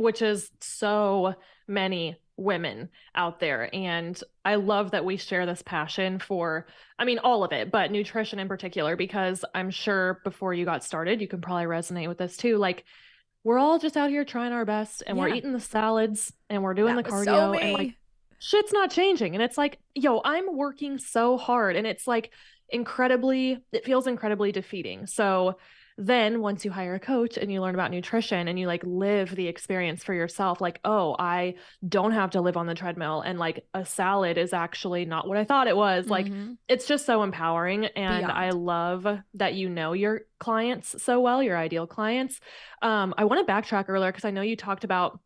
[SPEAKER 4] Which is so many women out there. And I love that we share this passion for, I mean, all of it, but nutrition in particular, because I'm sure before you got started, you can probably resonate with this too. Like, we're all just out here trying our best, and we're eating the salads and we're doing the cardio, and like shit's not changing. And it's like, yo, I'm working so hard, and it's like it feels incredibly defeating. So then once you hire a coach and you learn about nutrition and you like live the experience for yourself, like, oh, I don't have to live on the treadmill, and like a salad is actually not what I thought it was. Like, it's just so empowering. And
[SPEAKER 1] Beyond.
[SPEAKER 4] I love that you know your clients so well, your ideal clients. I want to backtrack earlier because I know you talked about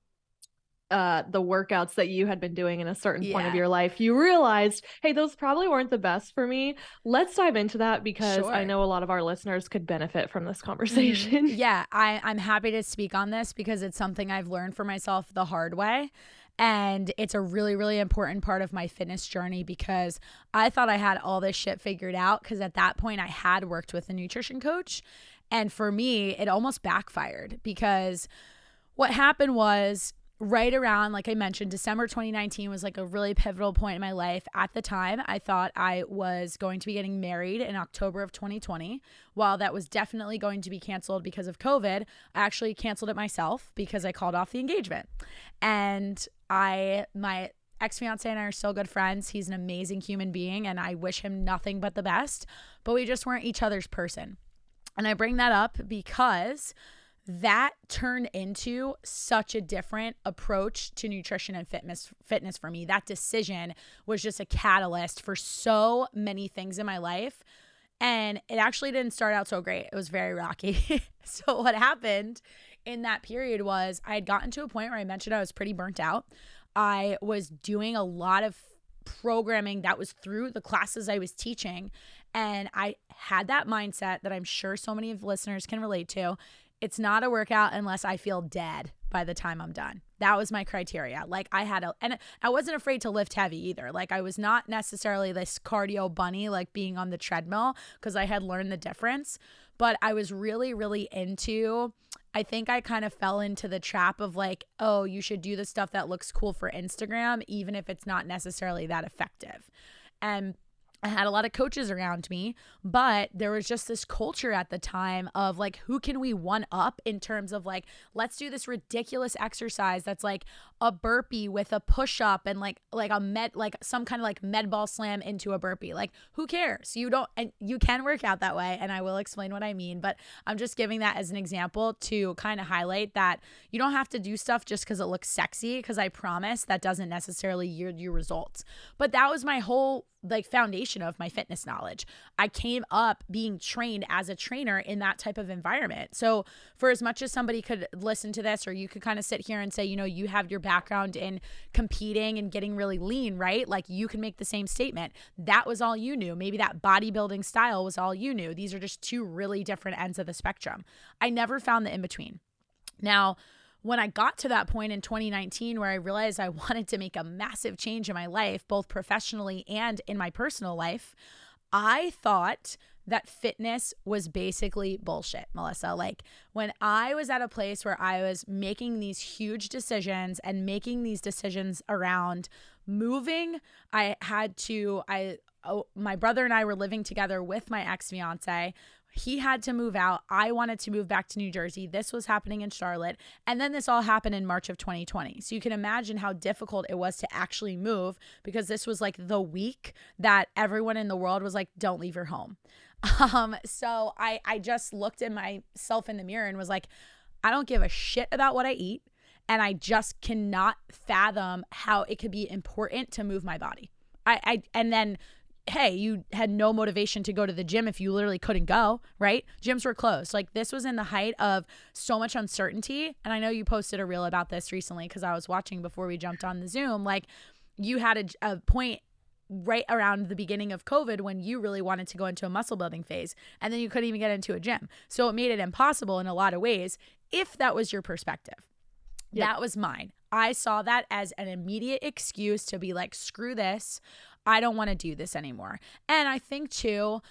[SPEAKER 4] the workouts that you had been doing in a certain point of your life. You realized, hey, those probably weren't the best for me. Let's dive into that because I know a lot of our listeners could benefit from this conversation.
[SPEAKER 1] Yeah, I'm happy to speak on this because it's something I've learned for myself the hard way. And it's a really, really important part of my fitness journey because I thought I had all this shit figured out because at that point I had worked with a nutrition coach. And for me, it almost backfired because what happened was right around, like I mentioned, December 2019 was like a really pivotal point in my life. At the time, I thought I was going to be getting married in October of 2020. While that was definitely going to be canceled because of COVID, I actually canceled it myself because I called off the engagement. And my ex-fiance and I are still good friends. He's an amazing human being and I wish him nothing but the best, but we just weren't each other's person. And I bring that up because that turned into such a different approach to nutrition and fitness for me. That decision was just a catalyst for so many things in my life. And it actually didn't start out so great. It was very rocky. So what happened in that period was I had gotten to a point where I mentioned I was pretty burnt out. I was doing a lot of programming that was through the classes I was teaching. And I had that mindset that I'm sure so many of listeners can relate to. It's not a workout unless I feel dead by the time I'm done. That was my criteria. Like and I wasn't afraid to lift heavy either. Like I was not necessarily this cardio bunny, like being on the treadmill because I had learned the difference, but I was really, really I think I kind of fell into the trap of like, oh, you should do the stuff that looks cool for Instagram, even if it's not necessarily that effective. And I had a lot of coaches around me, but there was just this culture at the time of like, who can we one up in terms of like, let's do this ridiculous exercise that's like a burpee with a push up and like some kind of like med ball slam into a burpee. Like, who cares? And you can work out that way. And I will explain what I mean, but I'm just giving that as an example to kind of highlight that you don't have to do stuff just because it looks sexy, because I promise that doesn't necessarily yield you results. But that was my whole like foundation of my fitness knowledge. I came up being trained as a trainer in that type of environment. So for as much as somebody could listen to this, or you could kind of sit here and say, you know, you have your background in competing and getting really lean, right? Like you can make the same statement. That was all you knew. Maybe that bodybuilding style was all you knew. These are just two really different ends of the spectrum. I never found the in between. Now, when I got to that point in 2019 where I realized I wanted to make a massive change in my life, both professionally and in my personal life, I thought that fitness was basically bullshit, Melissa. Like when I was at a place where I was making these huge decisions and making these decisions around moving, my brother and I were living together with my ex-fiance. He had to move out. I wanted to move back to New Jersey. This was happening in Charlotte. And then this all happened in March of 2020. So you can imagine how difficult it was to actually move, because this was like the week that everyone in the world was like, don't leave your home. So I just looked at myself in the mirror and was like, I don't give a shit about what I eat. And I just cannot fathom how it could be important to move my body. And then, hey, you had no motivation to go to the gym if you literally couldn't go, right? Gyms were closed. Like this was in the height of so much uncertainty. And I know you posted a reel about this recently because I was watching before we jumped on the Zoom. Like you had a point right around the beginning of COVID when you really wanted to go into a muscle building phase, and then you couldn't even get into a gym. So it made it impossible in a lot of ways, if that was your perspective. Yep. That was mine. I saw that as an immediate excuse to be like, screw this. I don't want to do this anymore. And I think too,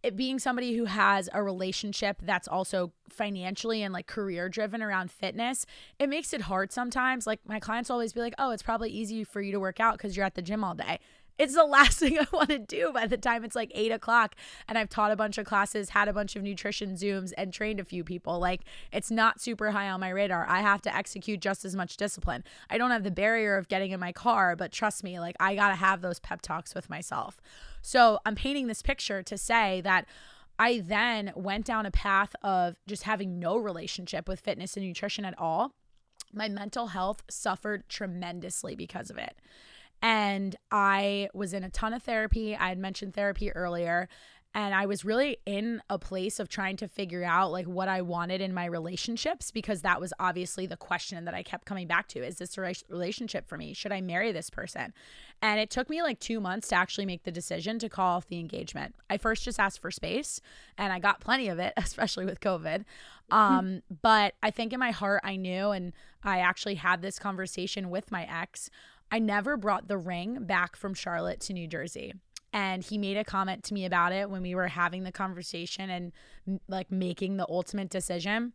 [SPEAKER 1] it being somebody who has a relationship that's also financially and like career driven around fitness, it makes it hard sometimes. Like my clients always be like, oh, it's probably easy for you to work out because you're at the gym all day. It's the last thing I want to do by the time it's like 8:00 and I've taught a bunch of classes, had a bunch of nutrition Zooms, and trained a few people. Like it's not super high on my radar. I have to execute just as much discipline. I don't have the barrier of getting in my car, but trust me, like I got to have those pep talks with myself. So I'm painting this picture to say that I then went down a path of just having no relationship with fitness and nutrition at all. My mental health suffered tremendously because of it. And I was in a ton of therapy. I had mentioned therapy earlier. And I was really in a place of trying to figure out like what I wanted in my relationships, because that was obviously the question that I kept coming back to. Is this the relationship for me? Should I marry this person? And it took me like 2 months to actually make the decision to call off the engagement. I first just asked for space, and I got plenty of it, especially with COVID. But I think in my heart I knew, and I actually had this conversation with my ex. I never brought the ring back from Charlotte to New Jersey. And he made a comment to me about it when we were having the conversation and like making the ultimate decision.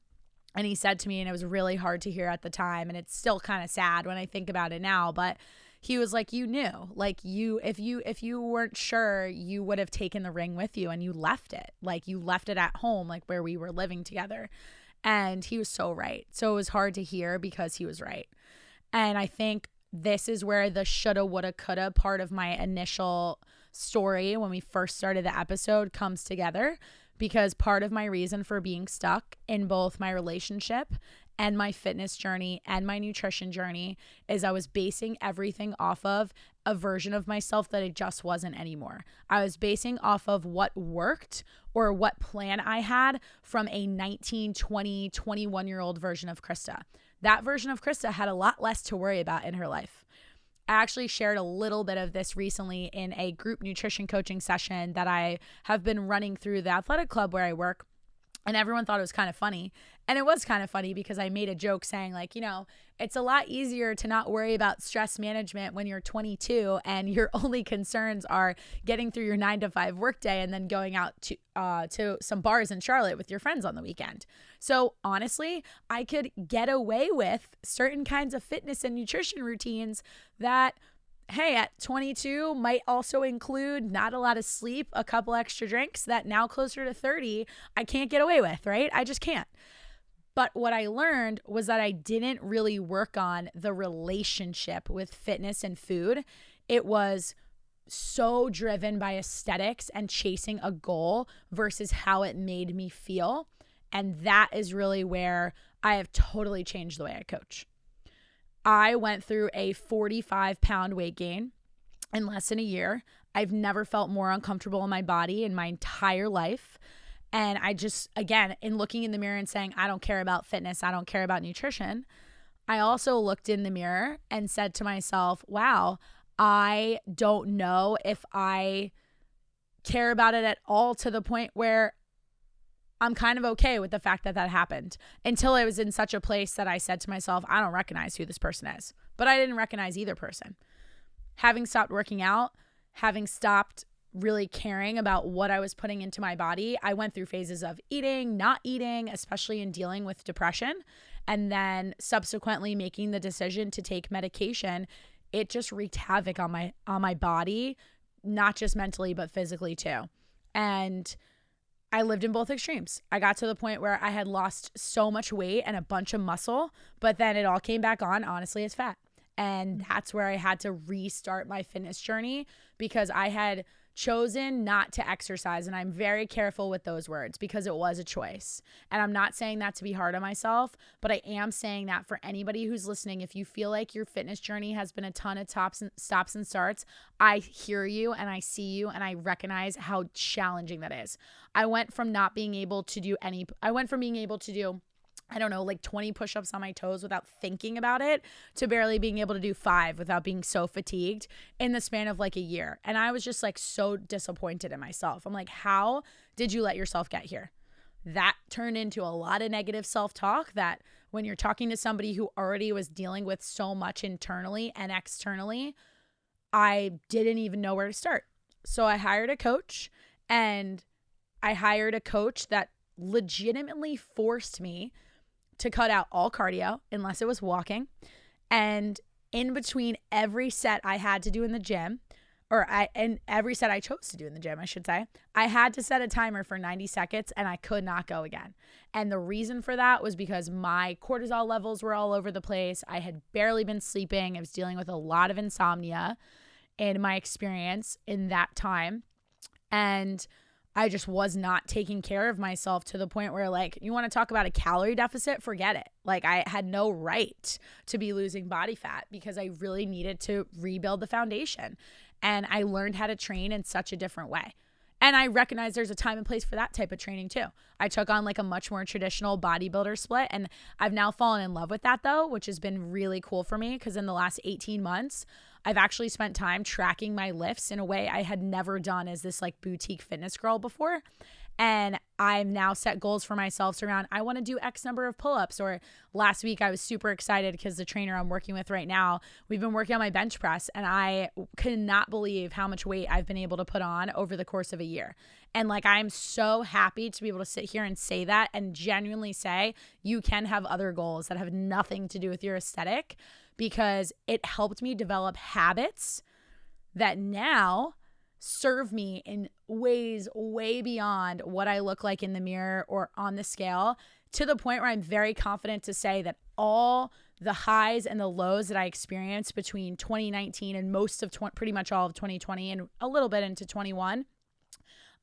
[SPEAKER 1] And he said to me, and it was really hard to hear at the time, and it's still kind of sad when I think about it now, but he was like, you knew, like if you weren't sure, you would have taken the ring with you and you left it. Like you left it at home, like where we were living together. And he was so right. So it was hard to hear because he was right. And I think this is where the shoulda, woulda, coulda part of my initial story when we first started the episode comes together, because part of my reason for being stuck in both my relationship and my fitness journey and my nutrition journey is I was basing everything off of a version of myself that it just wasn't anymore. I was basing off of what worked or what plan I had from a 19, 20, 21-year-old version of Krysta. That version of Krysta had a lot less to worry about in her life. I actually shared a little bit of this recently in a group nutrition coaching session that I have been running through the athletic club where I work. And everyone thought it was kind of funny. And it was kind of funny because I made a joke saying like, you know, it's a lot easier to not worry about stress management when you're 22 and your only concerns are getting through your 9-to-5 workday and then going out to some bars in Charlotte with your friends on the weekend. So honestly, I could get away with certain kinds of fitness and nutrition routines that, hey, at 22 might also include not a lot of sleep, a couple extra drinks that now closer to 30, I can't get away with, right? I just can't. But what I learned was that I didn't really work on the relationship with fitness and food. It was so driven by aesthetics and chasing a goal versus how it made me feel. And that is really where I have totally changed the way I coach. I went through a 45-pound weight gain in less than a year. I've never felt more uncomfortable in my body in my entire life. And I just, again, in looking in the mirror and saying, I don't care about fitness, I don't care about nutrition, I also looked in the mirror and said to myself, wow, I don't know if I care about it at all, to the point where I'm kind of okay with the fact that that happened, until I was in such a place that I said to myself, I don't recognize who this person is. But I didn't recognize either person. Having stopped working out, having stopped really caring about what I was putting into my body, I went through phases of eating, not eating, especially in dealing with depression, and then subsequently making the decision to take medication. It just wreaked havoc on my body, not just mentally, but physically too. And I lived in both extremes. I got to the point where I had lost so much weight and a bunch of muscle, but then it all came back on, honestly, as fat. And that's where I had to restart my fitness journey, because I had chosen not to exercise. And I'm very careful with those words because it was a choice. And I'm not saying that to be hard on myself, but I am saying that for anybody who's listening, if you feel like your fitness journey has been a ton of stops and starts, I hear you and I see you and I recognize how challenging that is. I went from being able to do I don't know, like 20 push-ups on my toes without thinking about it, to barely being able to do 5 without being so fatigued in the span of like a year. And I was just like so disappointed in myself. I'm like, how did you let yourself get here? That turned into a lot of negative self-talk that when you're talking to somebody who already was dealing with so much internally and externally, I didn't even know where to start. So I hired a coach, and I hired a coach that legitimately forced me to cut out all cardio unless it was walking. And in between every set I had to do in the gym, and every set I chose to do in the gym, I should say, I had to set a timer for 90 seconds and I could not go again. And the reason for that was because my cortisol levels were all over the place. I had barely been sleeping. I was dealing with a lot of insomnia in my experience in that time. And I just was not taking care of myself to the point where, like, you want to talk about a calorie deficit? Forget it. Like, I had no right to be losing body fat because I really needed to rebuild the foundation. And I learned how to train in such a different way. And I recognize there's a time and place for that type of training too. I took on like a much more traditional bodybuilder split, and I've now fallen in love with that though, which has been really cool for me because in the last 18 months, I've actually spent time tracking my lifts in a way I had never done as this like boutique fitness girl before. And I've now set goals for myself around, I want to do X number of pull-ups. Or last week, I was super excited because the trainer I'm working with right now, we've been working on my bench press, and I could not believe how much weight I've been able to put on over the course of a year. And like, I'm so happy to be able to sit here and say that and genuinely say you can have other goals that have nothing to do with your aesthetic, because it helped me develop habits that now serve me in ways way beyond what I look like in the mirror or on the scale, to the point where I'm very confident to say that all the highs and the lows that I experienced between 2019 and most of pretty much all of 2020 and a little bit into 21,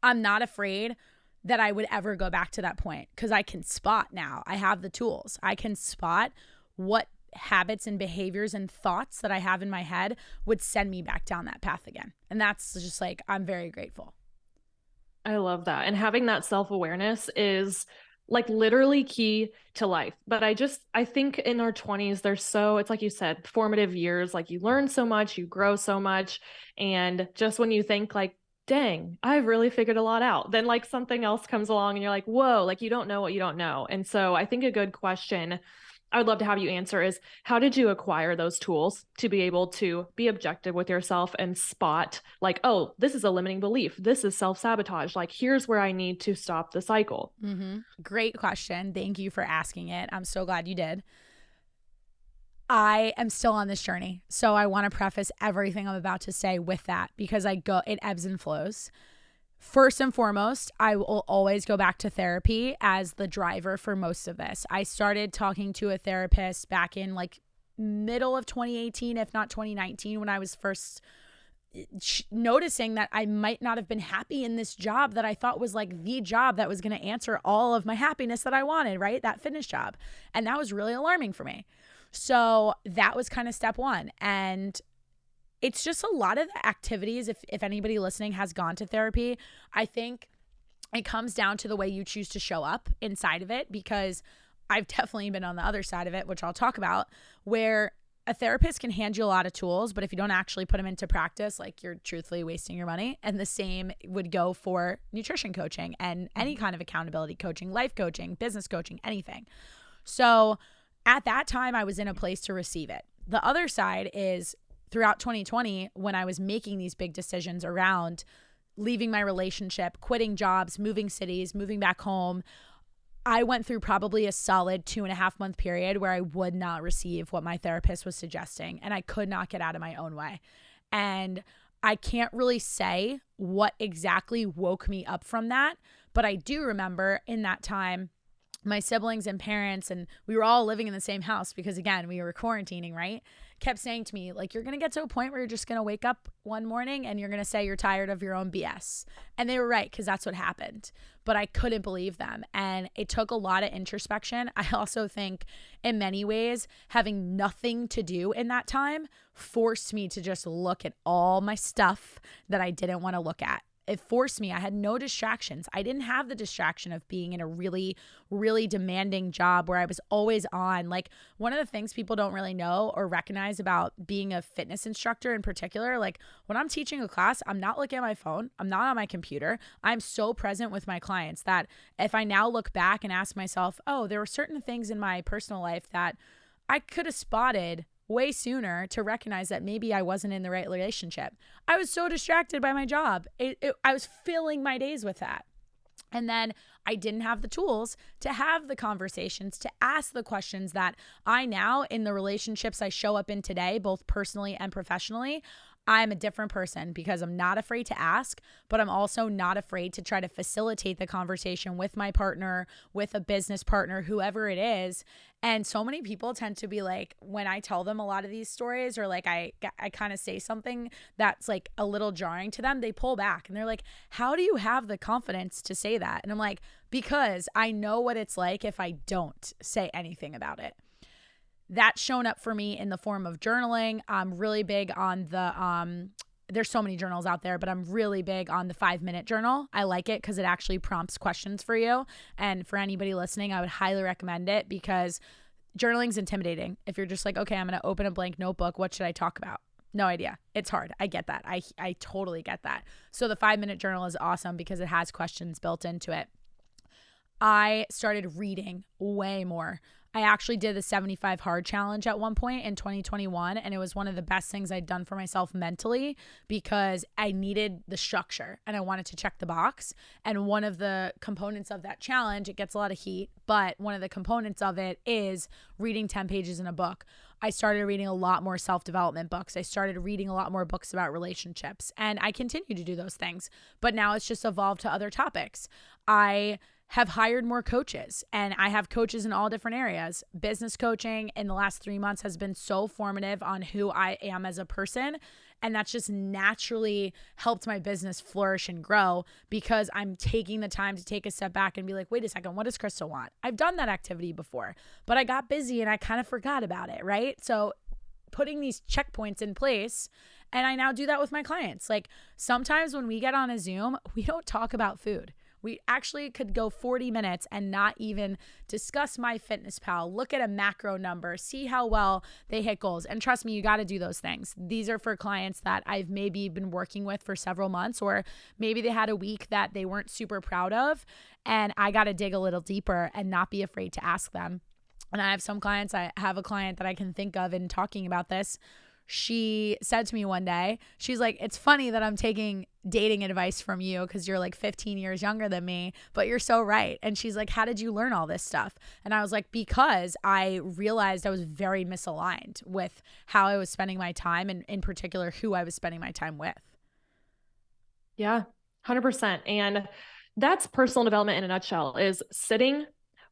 [SPEAKER 1] I'm not afraid that I would ever go back to that point, because I can spot now. I have the tools. I can spot what habits and behaviors and thoughts that I have in my head would send me back down that path again. And that's just like, I'm very grateful.
[SPEAKER 4] I love that. And having that self-awareness is like literally key to life. But I think in our 20s, it's like you said, formative years, like you learn so much, you grow so much. And just when you think like, dang, I've really figured a lot out, then like something else comes along and you're like, whoa, like you don't know what you don't know. And so I think a good question I would love to have you answer is, how did you acquire those tools to be able to be objective with yourself and spot like, oh, this is a limiting belief. This is self-sabotage. Like, here's where I need to stop the cycle.
[SPEAKER 1] Great question. Thank you for asking it. I'm so glad you did. I am still on this journey. So I want to preface everything I'm about to say with that, because it ebbs and flows. First and foremost, I will always go back to therapy as the driver for most of this. I started talking to a therapist back in like middle of 2018, if not 2019, when I was first noticing that I might not have been happy in this job that I thought was like the job that was going to answer all of my happiness that I wanted, right? That fitness job. And that was really alarming for me. So that was kind of step one. And it's just a lot of the activities. If anybody listening has gone to therapy, I think it comes down to the way you choose to show up inside of it, because I've definitely been on the other side of it, which I'll talk about, where a therapist can hand you a lot of tools, but if you don't actually put them into practice, like, you're truthfully wasting your money. And the same would go for nutrition coaching and any kind of accountability coaching, life coaching, business coaching, anything. So at that time, I was in a place to receive it. The other side is, throughout 2020, when I was making these big decisions around leaving my relationship, quitting jobs, moving cities, moving back home, I went through probably a solid 2.5 month period where I would not receive what my therapist was suggesting, and I could not get out of my own way. And I can't really say what exactly woke me up from that, but I do remember in that time, my siblings and parents, and we were all living in the same house because, again, we were quarantining, right? Kept saying to me, like, you're going to get to a point where you're just going to wake up one morning and you're going to say you're tired of your own BS. And they were right, because that's what happened. But I couldn't believe them. And it took a lot of introspection. I also think in many ways, having nothing to do in that time forced me to just look at all my stuff that I didn't want to look at. It forced me. I had no distractions. I didn't have the distraction of being in a really, really demanding job where I was always on. Like, one of the things people don't really know or recognize about being a fitness instructor in particular, like, when I'm teaching a class, I'm not looking at my phone. I'm not on my computer. I'm so present with my clients that if I now look back and ask myself, oh, there were certain things in my personal life that I could have spotted way sooner to recognize that maybe I wasn't in the right relationship. I was so distracted by my job. I was filling my days with that. And then I didn't have the tools to have the conversations, to ask the questions that I now, in the relationships I show up in today, both personally and professionally, I'm a different person because I'm not afraid to ask, but I'm also not afraid to try to facilitate the conversation with my partner, with a business partner, whoever it is. And so many people tend to be like, when I tell them a lot of these stories, or like I kind of say something that's like a little jarring to them, they pull back and they're like, how do you have the confidence to say that? And I'm like, because I know what it's like if I don't say anything about it. That's shown up for me in the form of journaling. I'm really big on the there's so many journals out there, but I'm really big on the 5-minute journal. I like it because it actually prompts questions for you. And for anybody listening, I would highly recommend it, because journaling's intimidating. If you're just like, okay, I'm going to open a blank notebook, what should I talk about? No idea. It's hard. I get that. I totally get that. So the 5-minute journal is awesome because it has questions built into it. I started reading way more. I actually did the 75 hard challenge at one point in 2021, and it was one of the best things I'd done for myself mentally, because I needed the structure and I wanted to check the box. And one of the components of that challenge, it gets a lot of heat, but one of the components of it is reading 10 pages in a book. I started reading a lot more self-development books. I started reading a lot more books about relationships, and I continue to do those things, but now it's just evolved to other topics. I have hired more coaches, and I have coaches in all different areas. Business coaching in the last 3 months has been so formative on who I am as a person. And that's just naturally helped my business flourish and grow, because I'm taking the time to take a step back and be like, wait a second, what does Krysta want? I've done that activity before, but I got busy and I kind of forgot about it, right? So putting these checkpoints in place, and I now do that with my clients. Like sometimes when we get on a Zoom, we don't talk about food. We actually could go 40 minutes and not even discuss MyFitnessPal, look at a macro number, see how well they hit goals. And trust me, you got to do those things. These are for clients that I've maybe been working with for several months, or maybe they had a week that they weren't super proud of, and I got to dig a little deeper and not be afraid to ask them. And I have some clients, I have a client that I can think of in talking about this. She said to me one day, she's like, it's funny that I'm taking dating advice from you because you're like 15 years younger than me, but you're so right. And she's like, how did you learn all this stuff? And I was like, because I realized I was very misaligned with how I was spending my time, and in particular, who I was spending my time with.
[SPEAKER 4] Yeah, 100%. And that's personal development in a nutshell, is sitting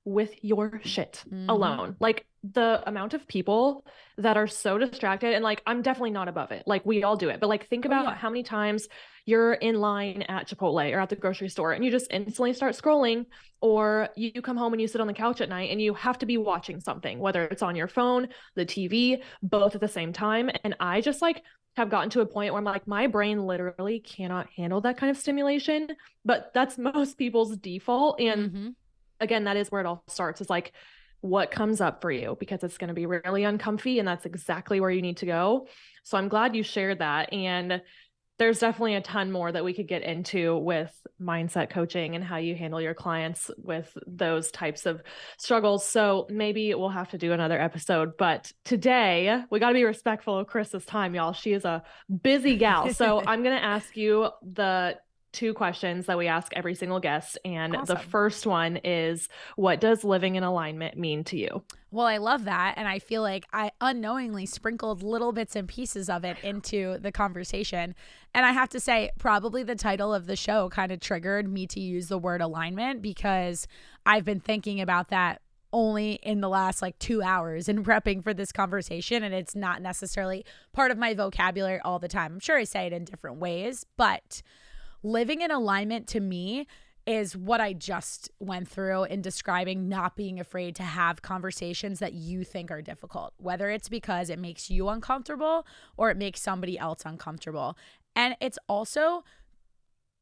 [SPEAKER 4] with your shit alone. Like the amount of people that are so distracted, and like, I'm definitely not above it. Like we all do it, but like, think about how many times you're in line at Chipotle or at the grocery store and you just instantly start scrolling, or you come home and you sit on the couch at night and you have to be watching something, whether it's on your phone, the TV, both at the same time. And I just like have gotten to a point where I'm like, my brain literally cannot handle that kind of stimulation, but that's most people's default. And again, that is where it all starts, is like what comes up for you, because it's going to be really uncomfy, and that's exactly where you need to go. So I'm glad you shared that. And there's definitely a ton more that we could get into with mindset coaching and how you handle your clients with those types of struggles. So maybe we'll have to do another episode, but today we got to be respectful of Krysta's time, y'all. She is a busy gal. So I'm going to ask you the 2 questions that we ask every single guest. And the first one is, what does living in alignment mean to you?
[SPEAKER 1] Well, I love that. And I feel like I unknowingly sprinkled little bits and pieces of it into the conversation. And I have to say, probably the title of the show kind of triggered me to use the word alignment, because I've been thinking about that only in the last like 2 hours in prepping for this conversation. And it's not necessarily part of my vocabulary all the time. I'm sure I say it in different ways, but living in alignment to me is what I just went through in describing not being afraid to have conversations that you think are difficult, whether it's because it makes you uncomfortable or it makes somebody else uncomfortable. And it's also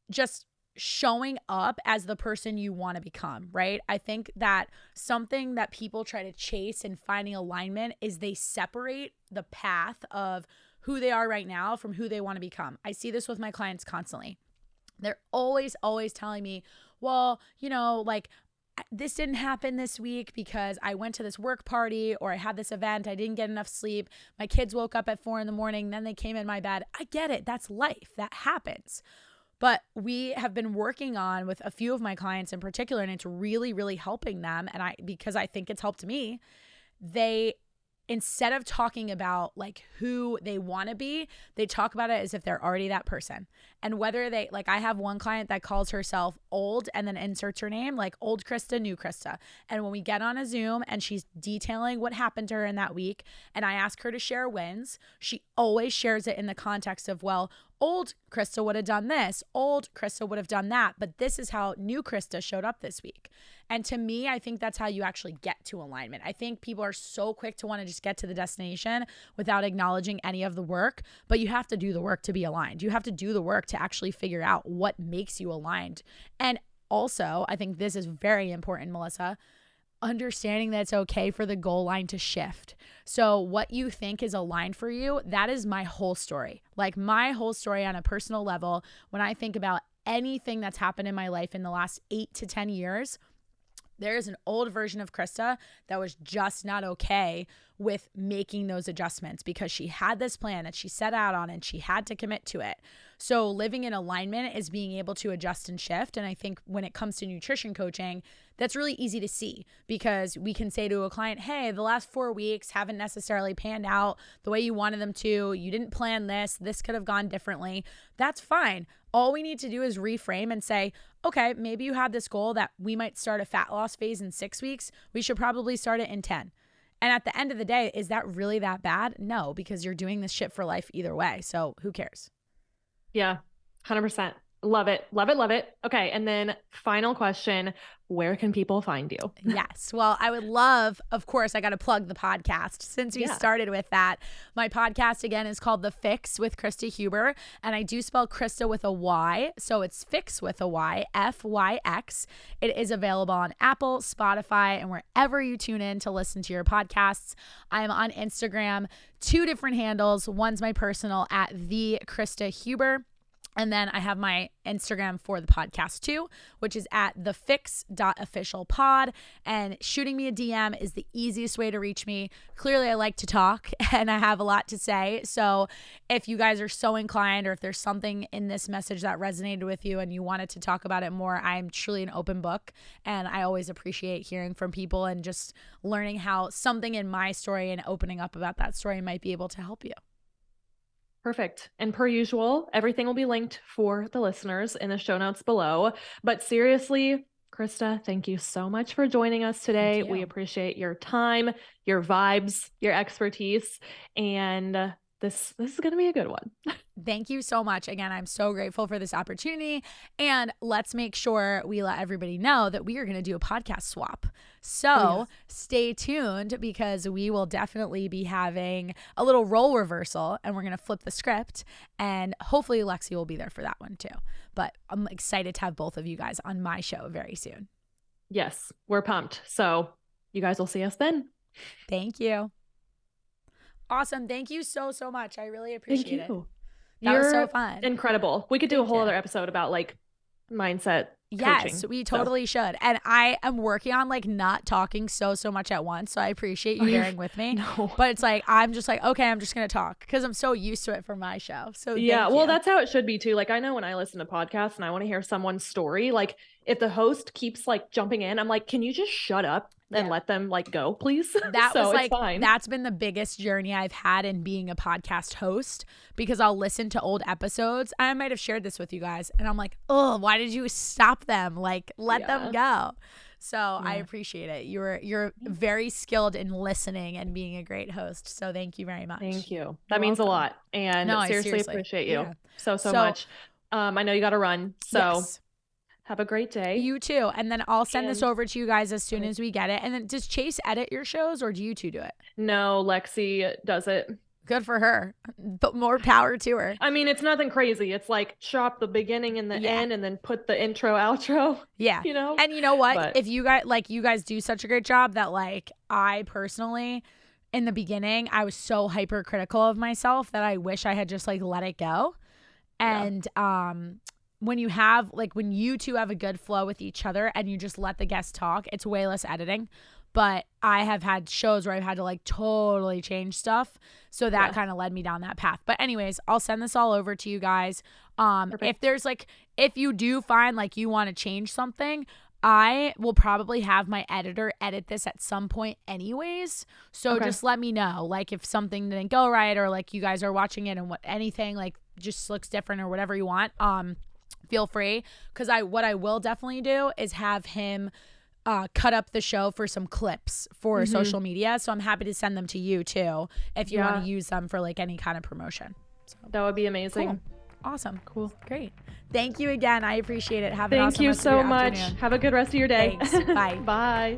[SPEAKER 1] just showing up as the person you want to become, right? I think that something that people try to chase in finding alignment is they separate the path of who they are right now from who they want to become. I see this with my clients constantly. They're always telling me, well, you know, like this didn't happen this week because I went to this work party, or I had this event, I didn't get enough sleep, my kids woke up at 4 a.m, then they came in my bed. I get it. That's life. That happens. But we have been working on with a few of my clients in particular, and it's really, really helping them. And because I think it's helped me, they instead of talking about like who they want to be, they talk about it as if they're already that person. And whether they, like, I have one client that calls herself old and then inserts her name, like old Krysta, new Krysta. And when we get on a Zoom and she's detailing what happened to her in that week, and I ask her to share wins, she always shares it in the context of, well, old Krysta would have done this, old Krysta would have done that, but this is how new Krysta showed up this week. And to me, I think that's how you actually get to alignment. I think people are so quick to want to just get to the destination without acknowledging any of the work, but you have to do the work to be aligned. You have to do the work to actually figure out what makes you aligned. And also, I think this is very important, Melissa, understanding that it's okay for the goal line to shift. So what you think is aligned for you, that is my whole story. Like my whole story on a personal level, when I think about anything that's happened in my life in the last 8 to 10 years, there is an old version of Krysta that was just not okay with making those adjustments because she had this plan that she set out on and she had to commit to it. So living in alignment is being able to adjust and shift. And I think when it comes to nutrition coaching, that's really easy to see because we can say to a client, hey, the last 4 weeks haven't necessarily panned out the way you wanted them to. You didn't plan this. This could have gone differently. That's fine. All we need to do is reframe and say, okay, maybe you have this goal that we might start a fat loss phase in 6 weeks. We should probably start it in 10. And at the end of the day, is that really that bad? No, because you're doing this shit for life either way. So who cares?
[SPEAKER 4] Yeah, 100%. Love it. Love it. Love it. Okay. And then final question, where can people find you?
[SPEAKER 1] Yes. Well, I would love, of course, I got to plug the podcast since we started with that. My podcast again is called The FYX with Krysta Huber. And I do spell Krysta with a Y. So it's FYX with a Y, FYX. It is available on Apple, Spotify, and wherever you tune in to listen to your podcasts. I am on Instagram, 2 different handles. One's my personal at the Krysta Huber. And then I have my Instagram for the podcast too, which is at thefyx.officialpod. And shooting me a DM is the easiest way to reach me. Clearly, I like to talk and I have a lot to say. So if you guys are so inclined, or if there's something in this message that resonated with you and you wanted to talk about it more, I'm truly an open book. And I always appreciate hearing from people and just learning how something in my story and opening up about that story might be able to help you.
[SPEAKER 4] Perfect. And per usual, everything will be linked for the listeners in the show notes below. But seriously, Krysta, thank you so much for joining us today. We appreciate your time, your vibes, your expertise, and this is going to be a good one.
[SPEAKER 1] Thank you so much. Again, I'm so grateful for this opportunity. And let's make sure we let everybody know that we are going to do a podcast swap. So stay tuned because we will definitely be having a little role reversal and we're going to flip the script. And hopefully Lexi will be there for that one too. But I'm excited to have both of you guys on my show very soon.
[SPEAKER 4] Yes, we're pumped. So you guys will see us then.
[SPEAKER 1] Thank you. Awesome. Thank you so much. I really appreciate it. That
[SPEAKER 4] You're
[SPEAKER 1] was so fun.
[SPEAKER 4] Incredible. We could do a whole other episode about like mindset coaching.
[SPEAKER 1] Yes, we totally should. And I am working on like not talking so much at once. So I appreciate you bearing with me.
[SPEAKER 4] No.
[SPEAKER 1] But it's like, I'm just like, okay, I'm just going to talk because I'm so used to it for my show. So
[SPEAKER 4] yeah,
[SPEAKER 1] thank
[SPEAKER 4] well,
[SPEAKER 1] you.
[SPEAKER 4] that's how it should be too. Like I know when I listen to podcasts and I want to hear someone's story, like if the host keeps like jumping in, I'm like, can you just shut up and let them like go, please?
[SPEAKER 1] That
[SPEAKER 4] so
[SPEAKER 1] was like,
[SPEAKER 4] it's fine.
[SPEAKER 1] That's been the biggest journey I've had in being a podcast host because I'll listen to old episodes. I might have shared this with you guys and I'm like, oh, why did you stop them? Like, let them go. So I appreciate it. You're very skilled in listening and being a great host. So thank you very much.
[SPEAKER 4] Thank you. That means a lot. And seriously appreciate you so much. I know you got to run. So have a great day.
[SPEAKER 1] You too. And then I'll send this over to you guys as soon as we get it. And then does Chase edit your shows or do you two do it?
[SPEAKER 4] No, Lexi does it.
[SPEAKER 1] Good for her. But more power to her.
[SPEAKER 4] I mean, it's nothing crazy. It's like chop the beginning and the end and then put the intro, outro.
[SPEAKER 1] Yeah.
[SPEAKER 4] You know?
[SPEAKER 1] And you know what? If you guys do such a great job that like I personally in the beginning, I was so hypercritical of myself that I wish I had just like let it go. And when you two have a good flow with each other and you just let the guests talk, it's way less editing. But I have had shows where I've had to like totally change stuff. So that kind of led me down that path. But anyways, I'll send this all over to you guys. If you do find like you want to change something, I will probably have my editor edit this at some point anyways. So just let me know, like, if something didn't go right, or like you guys are watching it and what anything like just looks different or whatever you want. Feel free, because what I will definitely do is have him cut up the show for some clips for social media. So I'm happy to send them to you too if you want to use them for like any kind of promotion. So
[SPEAKER 4] that would be amazing.
[SPEAKER 1] Cool. Awesome.
[SPEAKER 4] Cool.
[SPEAKER 1] Great. Thank you again. I appreciate it. Have an
[SPEAKER 4] Thank
[SPEAKER 1] awesome
[SPEAKER 4] you
[SPEAKER 1] rest of
[SPEAKER 4] so
[SPEAKER 1] your
[SPEAKER 4] much.
[SPEAKER 1] afternoon.
[SPEAKER 4] Have a good rest of your day.
[SPEAKER 1] Thanks. Bye.
[SPEAKER 4] Bye.